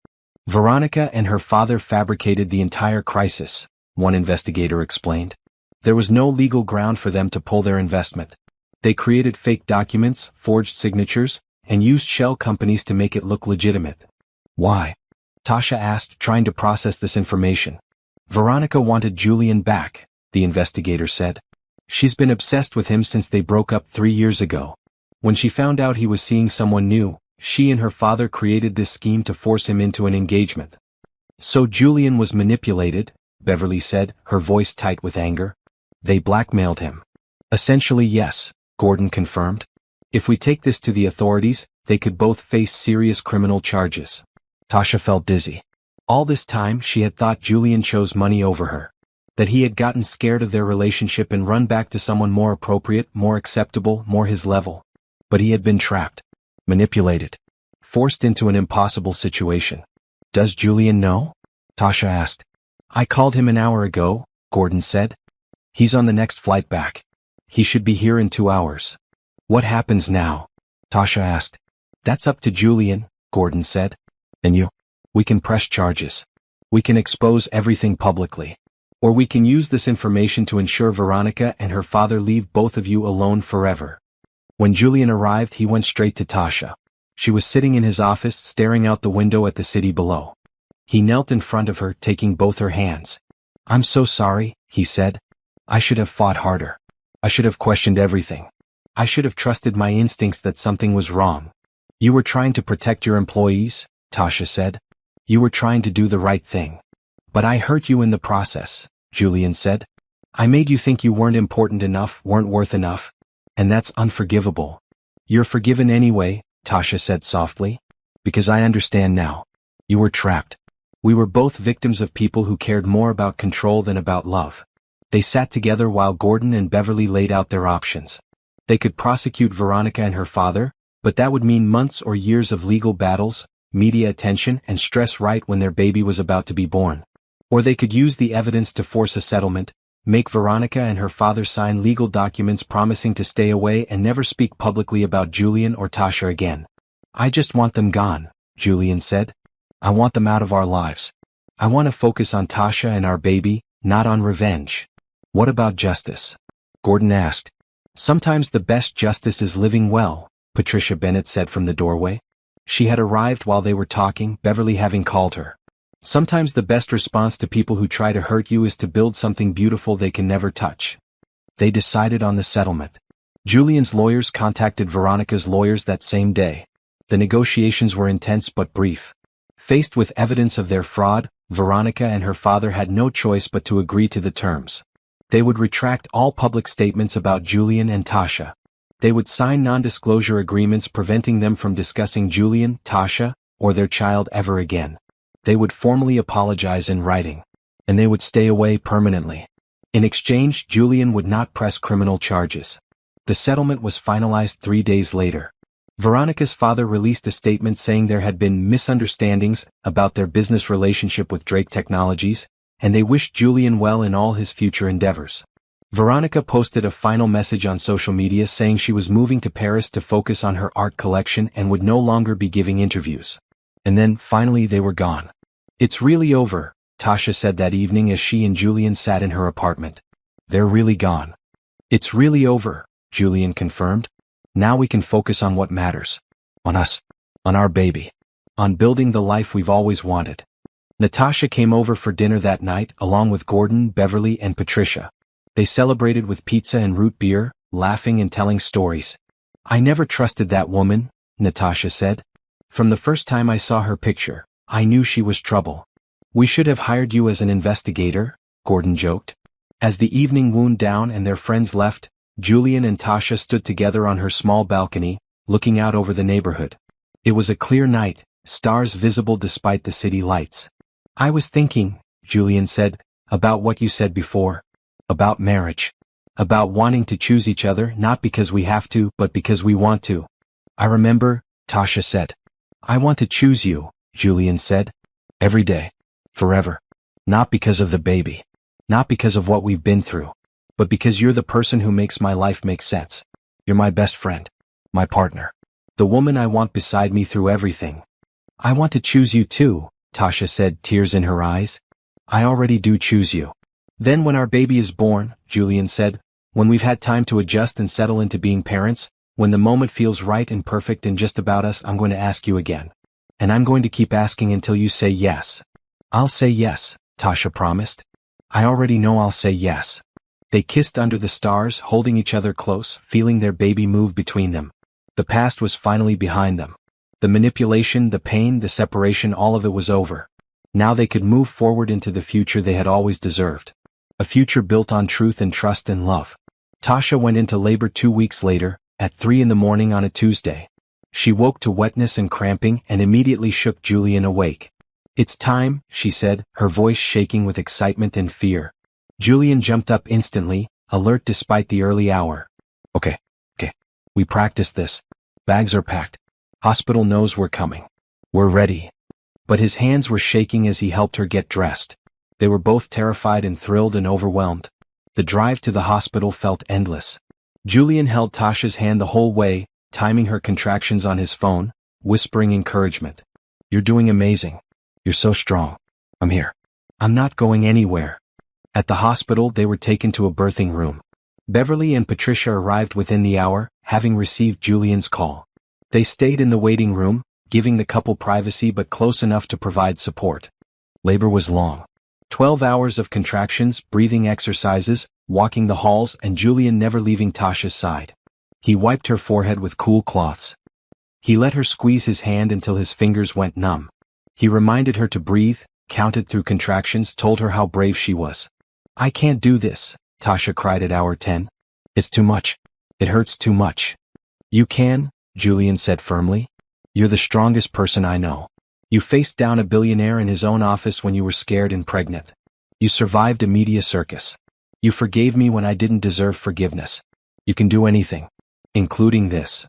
Speaker 2: Veronica and her father fabricated the entire crisis, one investigator explained. There was no legal ground for them to pull their investment. They created fake documents, forged signatures, and used shell companies to make it look legitimate. Why? Tasha asked, trying to process this information. Veronica wanted Julian back, the investigator said. She's been obsessed with him since they broke up 3 years ago. When she found out he was seeing someone new, she and her father created this scheme to force him into an engagement. So Julian was manipulated, Beverly said, her voice tight with anger. They blackmailed him. Essentially, yes, Gordon confirmed. If we take this to the authorities, they could both face serious criminal charges. Tasha felt dizzy. All this time she had thought Julian chose money over her. That he had gotten scared of their relationship and run back to someone more appropriate, more acceptable, more his level. But he had been trapped. Manipulated. Forced into an impossible situation. Does Julian know? Tasha asked. I called him an hour ago, Gordon said. He's on the next flight back. He should be here in 2 hours. What happens now? Tasha asked. That's up to Julian, Gordon said. And you? We can press charges. We can expose everything publicly. Or we can use this information to ensure Veronica and her father leave both of you alone forever. When Julian arrived, he went straight to Tasha. She was sitting in his office, staring out the window at the city below. He knelt in front of her, taking both her hands. I'm so sorry, he said. I should have fought harder. I should have questioned everything. I should have trusted my instincts that something was wrong. You were trying to protect your employees, Tasha said. You were trying to do the right thing. But I hurt you in the process, Julian said. I made you think you weren't important enough, weren't worth enough. And that's unforgivable. You're forgiven anyway, Tasha said softly. Because I understand now. You were trapped. We were both victims of people who cared more about control than about love. They sat together while Gordon and Beverly laid out their options. They could prosecute Veronica and her father, but that would mean months or years of legal battles, media attention, and stress right when their baby was about to be born. Or they could use the evidence to force a settlement, make Veronica and her father sign legal documents promising to stay away and never speak publicly about Julian or Tasha again. I just want them gone, Julian said. I want them out of our lives. I want to focus on Tasha and our baby, not on revenge. What about justice? Gordon asked. Sometimes the best justice is living well, Patricia Bennett said from the doorway. She had arrived while they were talking, Beverly having called her. Sometimes the best response to people who try to hurt you is to build something beautiful they can never touch. They decided on the settlement. Julian's lawyers contacted Veronica's lawyers that same day. The negotiations were intense but brief. Faced with evidence of their fraud, Veronica and her father had no choice but to agree to the terms. They would retract all public statements about Julian and Tasha. They would sign non-disclosure agreements preventing them from discussing Julian, Tasha, or their child ever again. They would formally apologize in writing. And they would stay away permanently. In exchange, Julian would not press criminal charges. The settlement was finalized 3 days later. Veronica's father released a statement saying there had been misunderstandings about their business relationship with Drake Technologies.
Speaker 1: and they wished Julian well in all his future endeavors. Veronica posted a final message on social media saying she was moving to Paris to focus on her art collection and would no longer be giving interviews. And then, finally, they were gone. "It's really over," Tasha said that evening as she and Julian sat in her apartment. "They're really gone." "It's really over," Julian confirmed. "Now we can focus on what matters. On us. On our baby. On building the life we've always wanted." Natasha came over for dinner that night along with Gordon, Beverly, and Patricia. They celebrated with pizza and root beer, laughing and telling stories. "I never trusted that woman," Natasha said. "From the first time I saw her picture, I knew she was trouble." "We should have hired you as an investigator," Gordon joked. As the evening wound down and their friends left, Julian and Tasha stood together on her small balcony, looking out over the neighborhood. It was a clear night, stars visible despite the city lights. "I was thinking," Julian said, "about what you said before. About marriage. About wanting to choose each other not because we have to but because we want to." "I remember," Tasha said. "I want to choose you," Julian said. "Every day. Forever. Not because of the baby. Not because of what we've been through. But because you're the person who makes my life make sense. You're my best friend. My partner. The woman I want beside me through everything." "I want to choose you too," Tasha said, tears in her eyes. "I already do choose you." "Then when our baby is born," Julian said, "when we've had time to adjust and settle into being parents, when the moment feels right and perfect and just about us, I'm going to ask you again. And I'm going to keep asking until you say yes." "I'll say yes," Tasha promised. "I already know I'll say yes." They kissed under the stars, holding each other close, feeling their baby move between them. The past was finally behind them. The manipulation, the pain, the separation, all of it was over. Now they could move forward into the future they had always deserved. A future built on truth and trust and love. Tasha went into labor 2 weeks later, at 3 in the morning on a Tuesday. She woke to wetness and cramping and immediately shook Julian awake. "It's time," she said, her voice shaking with excitement and fear. Julian jumped up instantly, alert despite the early hour. Okay. We practiced this. Bags are packed. Hospital knows we're coming. We're ready." But his hands were shaking as he helped her get dressed. They were both terrified and thrilled and overwhelmed. The drive to the hospital felt endless. Julian held Tasha's hand the whole way, timing her contractions on his phone, whispering encouragement. "You're doing amazing. You're so strong. I'm here. I'm not going anywhere." At the hospital, they were taken to a birthing room. Beverly and Patricia arrived within the hour, having received Julian's call. They stayed in the waiting room, giving the couple privacy but close enough to provide support. Labor was long. 12 hours of contractions, breathing exercises, walking the halls, and Julian never leaving Tasha's side. He wiped her forehead with cool cloths. He let her squeeze his hand until his fingers went numb. He reminded her to breathe, counted through contractions, told her how brave she was. "I can't do this," Tasha cried at hour 10. "It's too much. It hurts too much." "You can," Julian said firmly. "You're the strongest person I know. You faced down a billionaire in his own office when you were scared and pregnant. You survived a media circus. You forgave me when I didn't deserve forgiveness. You can do anything. Including this."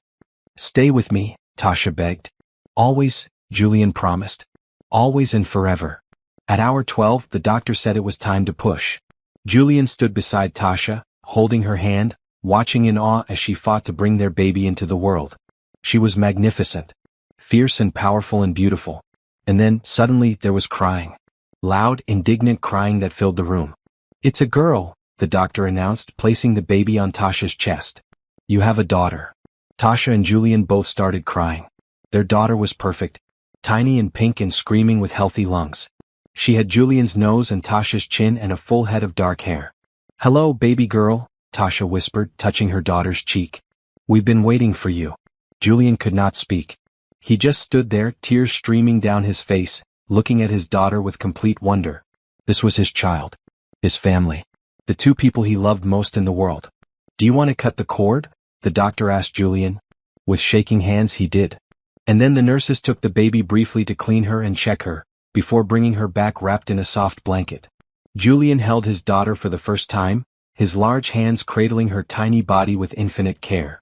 Speaker 1: "Stay with me," Tasha begged. "Always," Julian promised. "Always and forever." At hour 12, the doctor said it was time to push. Julian stood beside Tasha, holding her hand, watching in awe as she fought to bring their baby into the world. She was magnificent. Fierce and powerful and beautiful. And then, suddenly, there was crying. Loud, indignant crying that filled the room. "It's a girl," the doctor announced, placing the baby on Tasha's chest. "You have a daughter." Tasha and Julian both started crying. Their daughter was perfect, tiny and pink and screaming with healthy lungs. She had Julian's nose and Tasha's chin and a full head of dark hair. "Hello, baby girl," Tasha whispered, touching her daughter's cheek. "We've been waiting for you." Julian could not speak. He just stood there, tears streaming down his face, looking at his daughter with complete wonder. This was his child. His family. The two people he loved most in the world. "Do you want to cut the cord?" the doctor asked Julian. With shaking hands he did. And then the nurses took the baby briefly to clean her and check her, before bringing her back wrapped in a soft blanket. Julian held his daughter for the first time, his large hands cradling her tiny body with infinite care.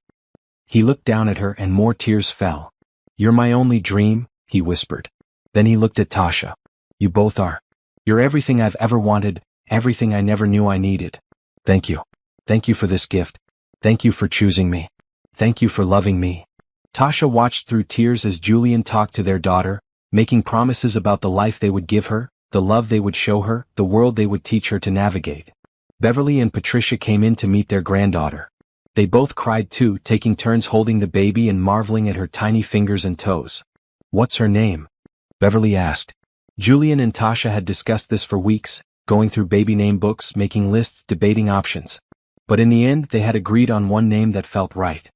Speaker 1: He looked down at her and more tears fell. "You're my only dream," he whispered. Then he looked at Tasha. "You both are.
Speaker 2: You're everything I've ever wanted, everything I never knew I needed. Thank you. Thank you for this gift. Thank you for choosing me. Thank you for loving me. Tasha watched through tears as Julian talked to their daughter, making promises about the life they would give her, the love they would show her, the world they would teach her to navigate. Beverly and Patricia came in to meet their granddaughter. They both cried too, taking turns holding the baby and marveling at her tiny fingers and toes. What's her name? Beverly asked. Julian and Tasha had discussed this for weeks, going through baby name books, making lists, debating options. But in the end, they had agreed on one name that felt right.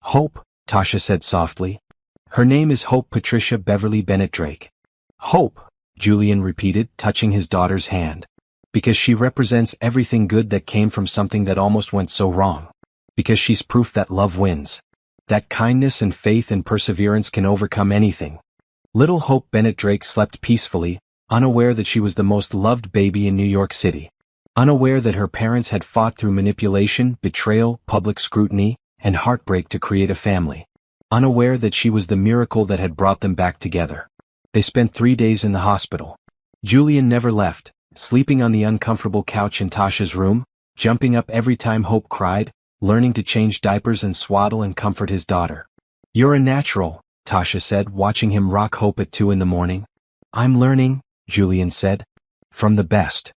Speaker 2: Hope, Tasha said softly. Her name is Hope Patricia Beverly Bennett Drake. Hope, Julian repeated, touching his daughter's hand. Because she represents everything good that came from something that almost went so wrong. Because she's proof that love wins. That kindness and faith and perseverance can overcome anything. Little Hope Bennett Drake slept peacefully, unaware that she was the most loved baby in New York City. Unaware that her parents had fought through manipulation, betrayal, public scrutiny, and heartbreak to create a family. Unaware that she was the miracle that had brought them back together. They spent 3 days in the hospital. Julian never left, sleeping on the uncomfortable couch in Tasha's room, jumping up every time Hope cried, learning to change diapers and swaddle and comfort his daughter. You're a natural, Tasha said, watching him rock Hope at 2 a.m. I'm learning, Julian said. From the best.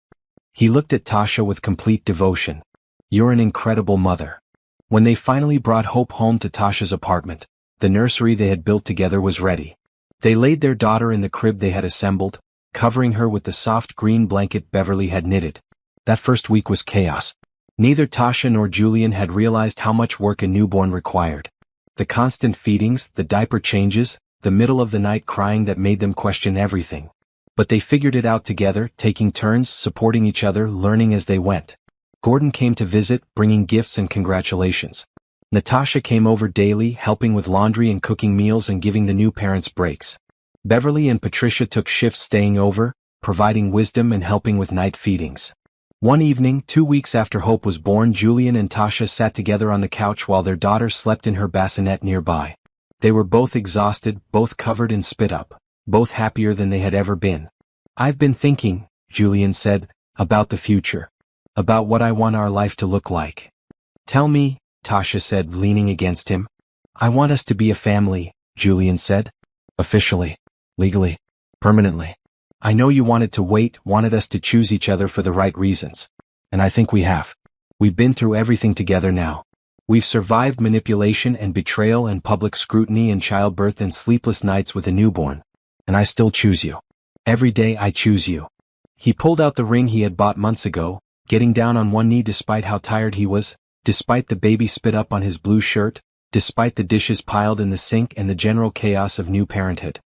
Speaker 2: He looked at Tasha with complete devotion. You're an incredible mother. When they finally brought Hope home to Tasha's apartment, the nursery they had built together was ready. They laid their daughter in the crib they had assembled, covering her with the soft green blanket Beverly had knitted. That first week was chaos. Neither Tasha nor Julian had realized how much work a newborn required. The constant feedings, the diaper changes, the middle of the night crying that made them question everything. But they figured it out together, taking turns, supporting each other, learning as they went. Gordon came to visit, bringing gifts and congratulations. Natasha came over daily, helping with laundry and cooking meals and giving the new parents breaks. Beverly and Patricia took shifts staying over, providing wisdom and helping with night feedings. One evening, 2 weeks after Hope was born, Julian and Tasha sat together on the couch while their daughter slept in her bassinet nearby. They were both exhausted, both covered in spit up, both happier than they had ever been. I've been thinking, Julian said, about the future. About what I want our life to look like. Tell me, Tasha said, leaning against him. I want us to be a family, Julian said. Officially. Legally. Permanently. I know you wanted to wait, wanted us to choose each other for the right reasons. And I think we have. We've been through everything together now. We've survived manipulation and betrayal and public scrutiny and childbirth and sleepless nights with a newborn. And I still choose you. Every day I choose you. He pulled out the ring he had bought months ago, getting down on one knee despite how tired he was, despite the baby spit up on his blue shirt, despite the dishes piled in the sink and the general chaos of new parenthood.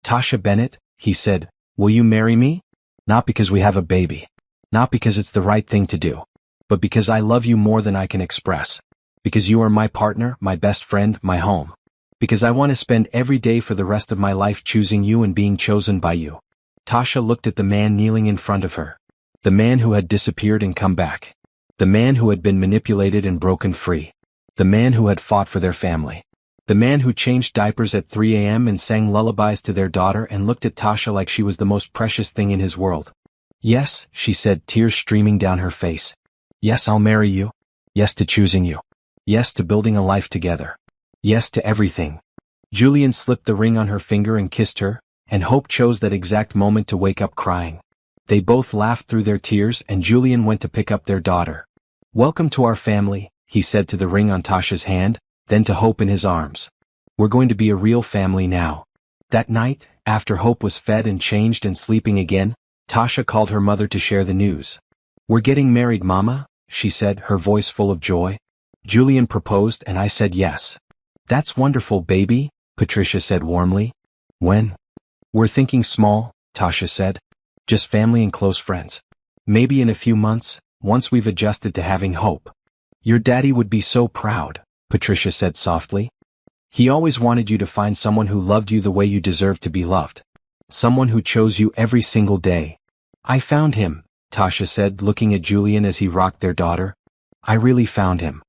Speaker 2: Tasha Bennett, he said, will you marry me? Not because we have a baby. Not because it's the right thing to do. But because I love you more than I can express. Because you are my partner, my best friend, my home. Because I want to spend every day for the rest of my life choosing you and being chosen by you. Tasha looked at the man kneeling in front of her. The man who had disappeared and come back. The man who had been manipulated and broken free. The man who had fought for their family. The man who changed diapers at 3 a.m. and sang lullabies to their daughter and looked at Tasha like she was the most precious thing in his world. Yes, she said, tears streaming down her face. Yes, I'll marry you. Yes to choosing you. Yes to building a life together. Yes to everything. Julian slipped the ring on her finger and kissed her, and Hope chose that exact moment to wake up crying. They both laughed through their tears and Julian went to pick up their daughter. Welcome to our family, he said to the ring on Tasha's hand, then to Hope in his arms. We're going to be a real family now. That night, after Hope was fed and changed and sleeping again, Tasha called her mother to share the news. We're getting married, Mama, she said, her voice full of joy. Julian proposed and I said yes. That's wonderful, baby, Patricia said warmly. When? We're thinking small, Tasha said. Just family and close friends. Maybe in a few months, once we've adjusted to having Hope. Your daddy would be so proud, Patricia said softly. He always wanted you to find someone who loved you the way you deserved to be loved. Someone who chose you every single day. I found him, Tasha said, looking at Julian as he rocked their daughter. I really found him.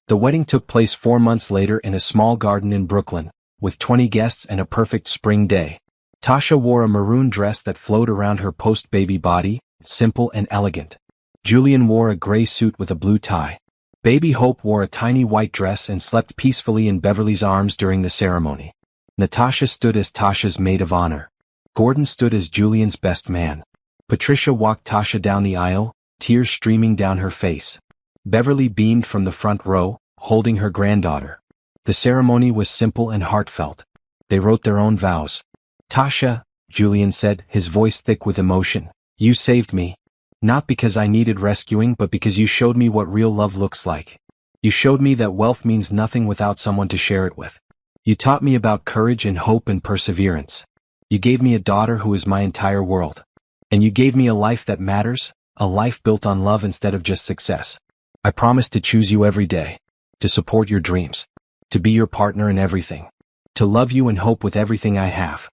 Speaker 2: The wedding took place 4 months later in a small garden in Brooklyn, with 20 guests and a perfect spring day. Tasha wore a maroon dress that flowed around her post-baby body, simple and elegant. Julian wore a gray suit with a blue tie. Baby Hope wore a tiny white dress and slept peacefully in Beverly's arms during the ceremony. Natasha stood as Tasha's maid of honor. Gordon stood as Julian's best man. Patricia walked Tasha down the aisle, tears streaming down her face. Beverly beamed from the front row, holding her granddaughter. The ceremony was simple and heartfelt. They wrote their own vows. "Tasha," Julian said, his voice thick with emotion, "you saved me. Not because I needed rescuing, but because you showed me what real love looks like. You showed me that wealth means nothing without someone to share it with. You taught me about courage and hope and perseverance. You gave me a daughter who is my entire world. And you gave me a life that matters, a life built on love instead of just success. I promise to choose you every day, to support your dreams, to be your partner in everything, to love you and hope with everything I have."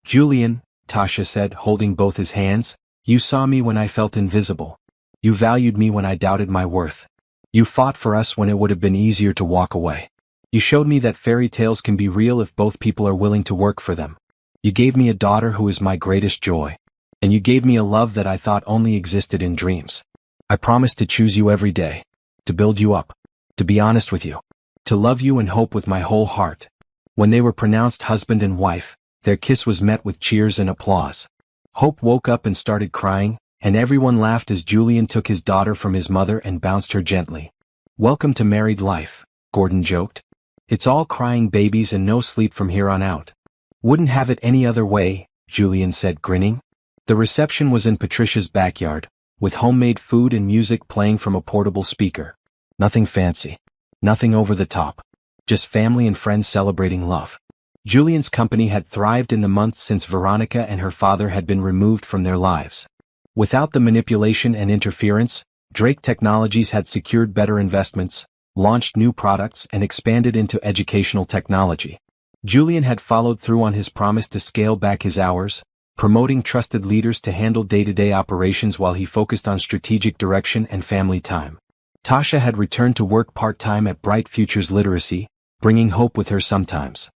Speaker 2: "Julian," Tasha said, holding both his hands, "you saw me when I felt invisible. You valued me when I doubted my worth. You fought for us when it would have been easier to walk away. You showed me that fairy tales can be real if both people are willing to work for them. You gave me a daughter who is my greatest joy. And you gave me a love that I thought only existed in dreams. I promise to choose you every day, to build you up, to be honest with you, to love you and hope with my whole heart." When they were pronounced husband and wife, their kiss was met with cheers and applause. Hope woke up and started crying, and everyone laughed as Julian took his daughter from his mother and bounced her gently. "Welcome to married life," Gordon joked. "It's all crying babies and no sleep from here on out." "Wouldn't have it any other way," Julian said, grinning. The reception was in Patricia's backyard, with homemade food and music playing from a portable speaker. Nothing fancy. Nothing over the top. Just family and friends celebrating love. Julian's company had thrived in the months since Veronica and her father had been removed from their lives. Without the manipulation and interference, Drake Technologies had secured better investments, launched new products, and expanded into educational technology. Julian had followed through on his promise to scale back his hours, promoting trusted leaders to handle day-to-day operations while he focused on strategic direction and family time. Tasha had returned to work part-time at Bright Futures Literacy, bringing hope with her sometimes.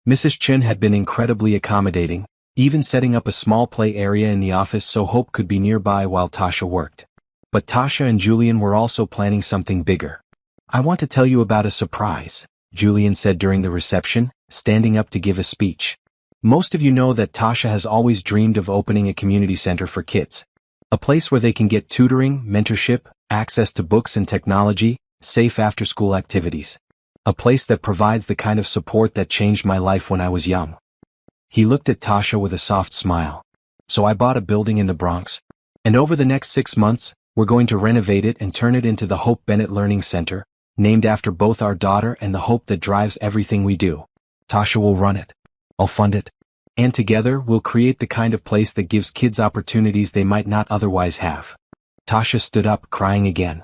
Speaker 2: Mrs. Chen had been incredibly accommodating, even setting up a small play area in the office so Hope could be nearby while Tasha worked. But Tasha and Julian were also planning something bigger. "I want to tell you about a surprise," Julian said during the reception, standing up to give a speech. "Most of you know that Tasha has always dreamed of opening a community center for kids. A place where they can get tutoring, mentorship, access to books and technology, safe after-school activities. A place that provides the kind of support that changed my life when I was young." He looked at Tasha with a soft smile. "So I bought a building in the Bronx. And over the next 6 months, we're going to renovate it and turn it into the Hope Bennett Learning Center, named after both our daughter and the hope that drives everything we do. Tasha will run it. I'll fund it. And together we'll create the kind of place that gives kids opportunities they might not otherwise have." Tasha stood up, crying again.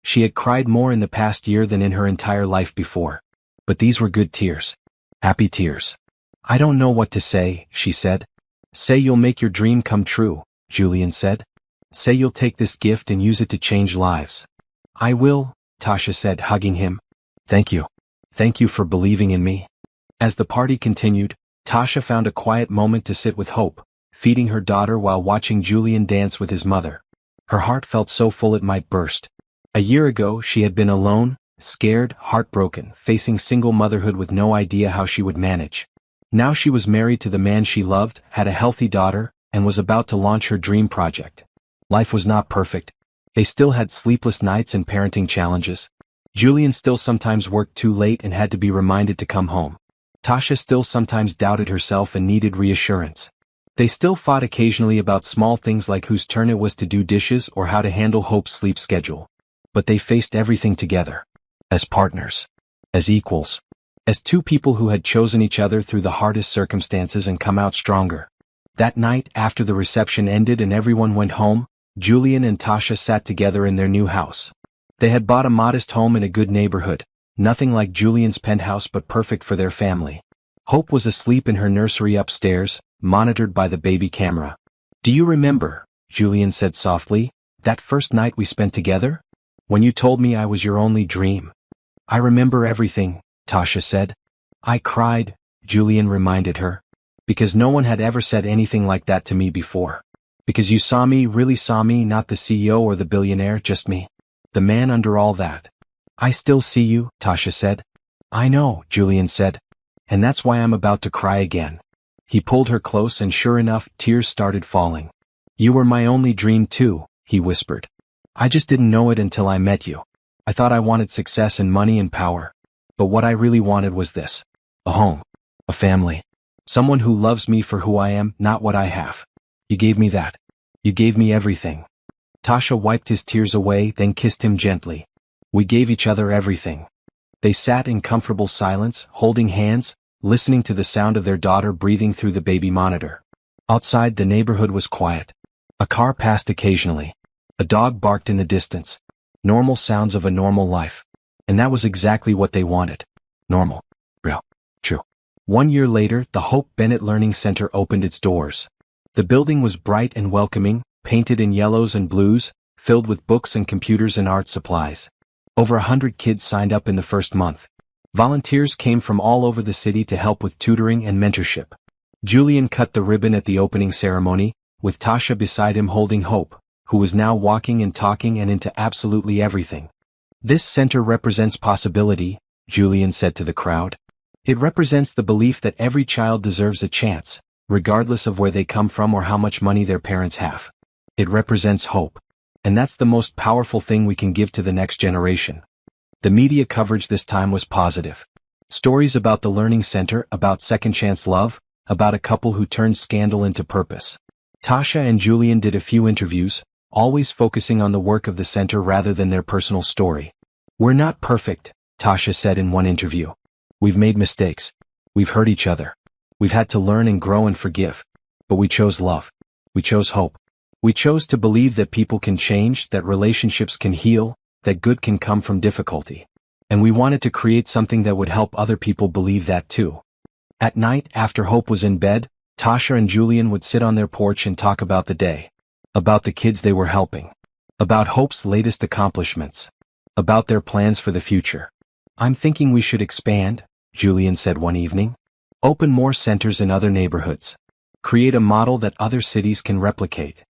Speaker 2: She had cried more in the past year than in her entire life before. But these were good tears. Happy tears. "I don't know what to say," she said. "Say you'll make your dream come true," Julian said. "Say you'll take this gift and use it to change lives." "I will," Tasha said, hugging him. "Thank you. Thank you for believing in me." As the party continued, Tasha found a quiet moment to sit with Hope, feeding her daughter while watching Julian dance with his mother. Her heart felt so full it might burst. A year ago, she had been alone, scared, heartbroken, facing single motherhood with no idea how she would manage. Now she was married to the man she loved, had a healthy daughter, and was about to launch her dream project. Life was not perfect. They still had sleepless nights and parenting challenges. Julian still sometimes worked too late and had to be reminded to come home. Tasha still sometimes doubted herself and needed reassurance. They still fought occasionally about small things like whose turn it was to do dishes or how to handle Hope's sleep schedule. But they faced everything together. As partners. As equals. As two people who had chosen each other through the hardest circumstances and come out stronger. That night, after the reception ended and everyone went home, Julian and Tasha sat together in their new house. They had bought a modest home in a good neighborhood, nothing like Julian's penthouse but perfect for their family. Hope was asleep in her nursery upstairs, monitored by the baby camera. "Do you remember," Julian said softly, "that first night we spent together? When you told me I was your only dream?" "I remember everything," Tasha said. "I cried," Julian reminded her. Because no one had ever said anything like that to me before. Because you saw me, really saw me, not the CEO or the billionaire, just me. The man under all that. I still see you, Tasha said. I know, Julian said. And that's why I'm about to cry again. He pulled her close and sure enough, tears started falling. You were my only dream too, he whispered. I just didn't know it until I met you. I thought I wanted success and money and power. But what I really wanted was this. A home. A family. Someone who loves me for who I am, not what I have. You gave me that. You gave me everything. Tasha wiped his tears away, then kissed him gently. We gave each other everything. They sat in comfortable silence, holding hands, listening to the sound of their daughter breathing through the baby monitor. Outside, the neighborhood was quiet. A car passed occasionally. A dog barked in the distance. Normal sounds of a normal life. And that was exactly what they wanted. Normal. Real. True. 1 year later, the Hope Bennett Learning Center opened its doors. The building was bright and welcoming, painted in yellows and blues, filled with books and computers and art supplies. Over 100 kids signed up in the first month. Volunteers came from all over the city to help with tutoring and mentorship. Julian cut the ribbon at the opening ceremony, with Tasha beside him holding Hope, who was now walking and talking and into absolutely everything. This center represents possibility, Julian said to the crowd. It represents the belief that every child deserves a chance, regardless of where they come from or how much money their parents have. It represents hope. And that's the most powerful thing we can give to the next generation. The media coverage this time was positive. Stories about the Learning Center, about second chance love, about a couple who turned scandal into purpose. Tasha and Julian did a few interviews, always focusing on the work of the center rather than their personal story. We're not perfect, Tasha said in one interview. We've made mistakes. We've hurt each other. We've had to learn and grow and forgive. But we chose love. We chose hope. We chose to believe that people can change, that relationships can heal, that good can come from difficulty. And we wanted to create something that would help other people believe that too. At night, after Hope was in bed, Tasha and Julian would sit on their porch and talk about the day. About the kids they were helping. About Hope's latest accomplishments. About their plans for the future. I'm thinking we should expand, Julian said one evening. Open more centers in other neighborhoods. Create a model that other cities can replicate.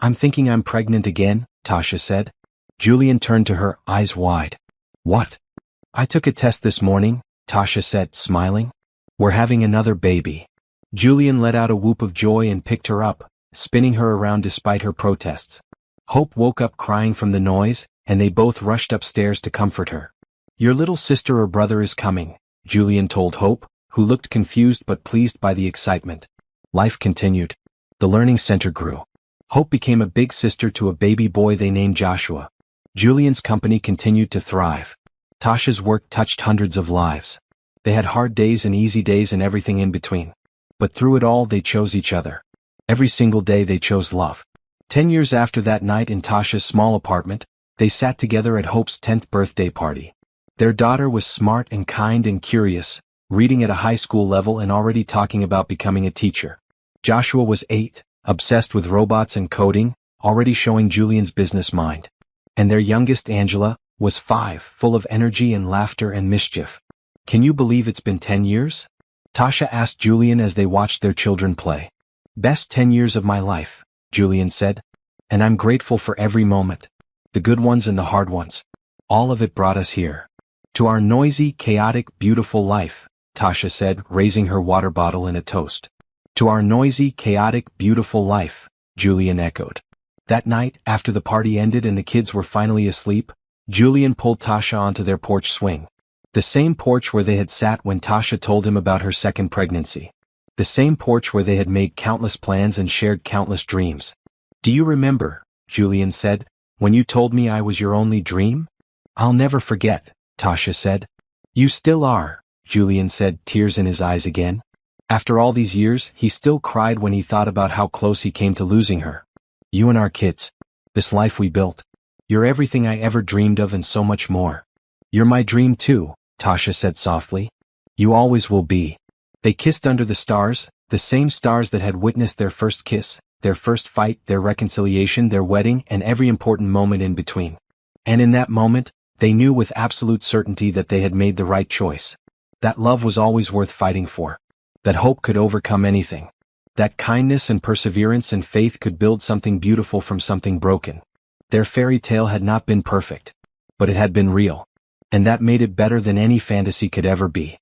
Speaker 2: I'm thinking I'm pregnant again, Tasha said. Julian turned to her, eyes wide. What? I took a test this morning, Tasha said, smiling. We're having another baby. Julian let out a whoop of joy and picked her up, spinning her around despite her protests. Hope woke up crying from the noise, and they both rushed upstairs to comfort her. Your little sister or brother is coming, Julian told Hope, who looked confused but pleased by the excitement. Life continued. The learning center grew. Hope became a big sister to a baby boy they named Joshua. Julian's company continued to thrive. Tasha's work touched hundreds of lives. They had hard days and easy days and everything in between. But through it all they chose each other. Every single day they chose love. 10 years after that night in Tasha's small apartment, they sat together at Hope's 10th birthday party. Their daughter was smart and kind and curious, reading at a high school level and already talking about becoming a teacher. Joshua was 8, obsessed with robots and coding, already showing Julian's business mind. And their youngest, Angela, was 5, full of energy and laughter and mischief. Can you believe it's been 10 years? Tasha asked Julian as they watched their children play. Best 10 years of my life, Julian said. And I'm grateful for every moment. The good ones and the hard ones. All of it brought us here. To our noisy, chaotic, beautiful life, Tasha said, raising her water bottle in a toast. To our noisy, chaotic, beautiful life, Julian echoed. That night, after the party ended and the kids were finally asleep, Julian pulled Tasha onto their porch swing. The same porch where they had sat when Tasha told him about her second pregnancy. The same porch where they had made countless plans and shared countless dreams. Do you remember, Julian said, when you told me I was your only dream? I'll never forget, Tasha said. You still are, Julian said, tears in his eyes again. After all these years, he still cried when he thought about how close he came to losing her. You and our kids. This life we built. You're everything I ever dreamed of and so much more. You're my dream too, Tasha said softly. You always will be. They kissed under the stars, the same stars that had witnessed their first kiss, their first fight, their reconciliation, their wedding, and every important moment in between. And in that moment, they knew with absolute certainty that they had made the right choice. That love was always worth fighting for.
Speaker 1: That hope could overcome anything. That kindness and perseverance and faith could build something beautiful from something broken. Their fairy tale had not been perfect, but it had been real. And that made it better than any fantasy could ever be.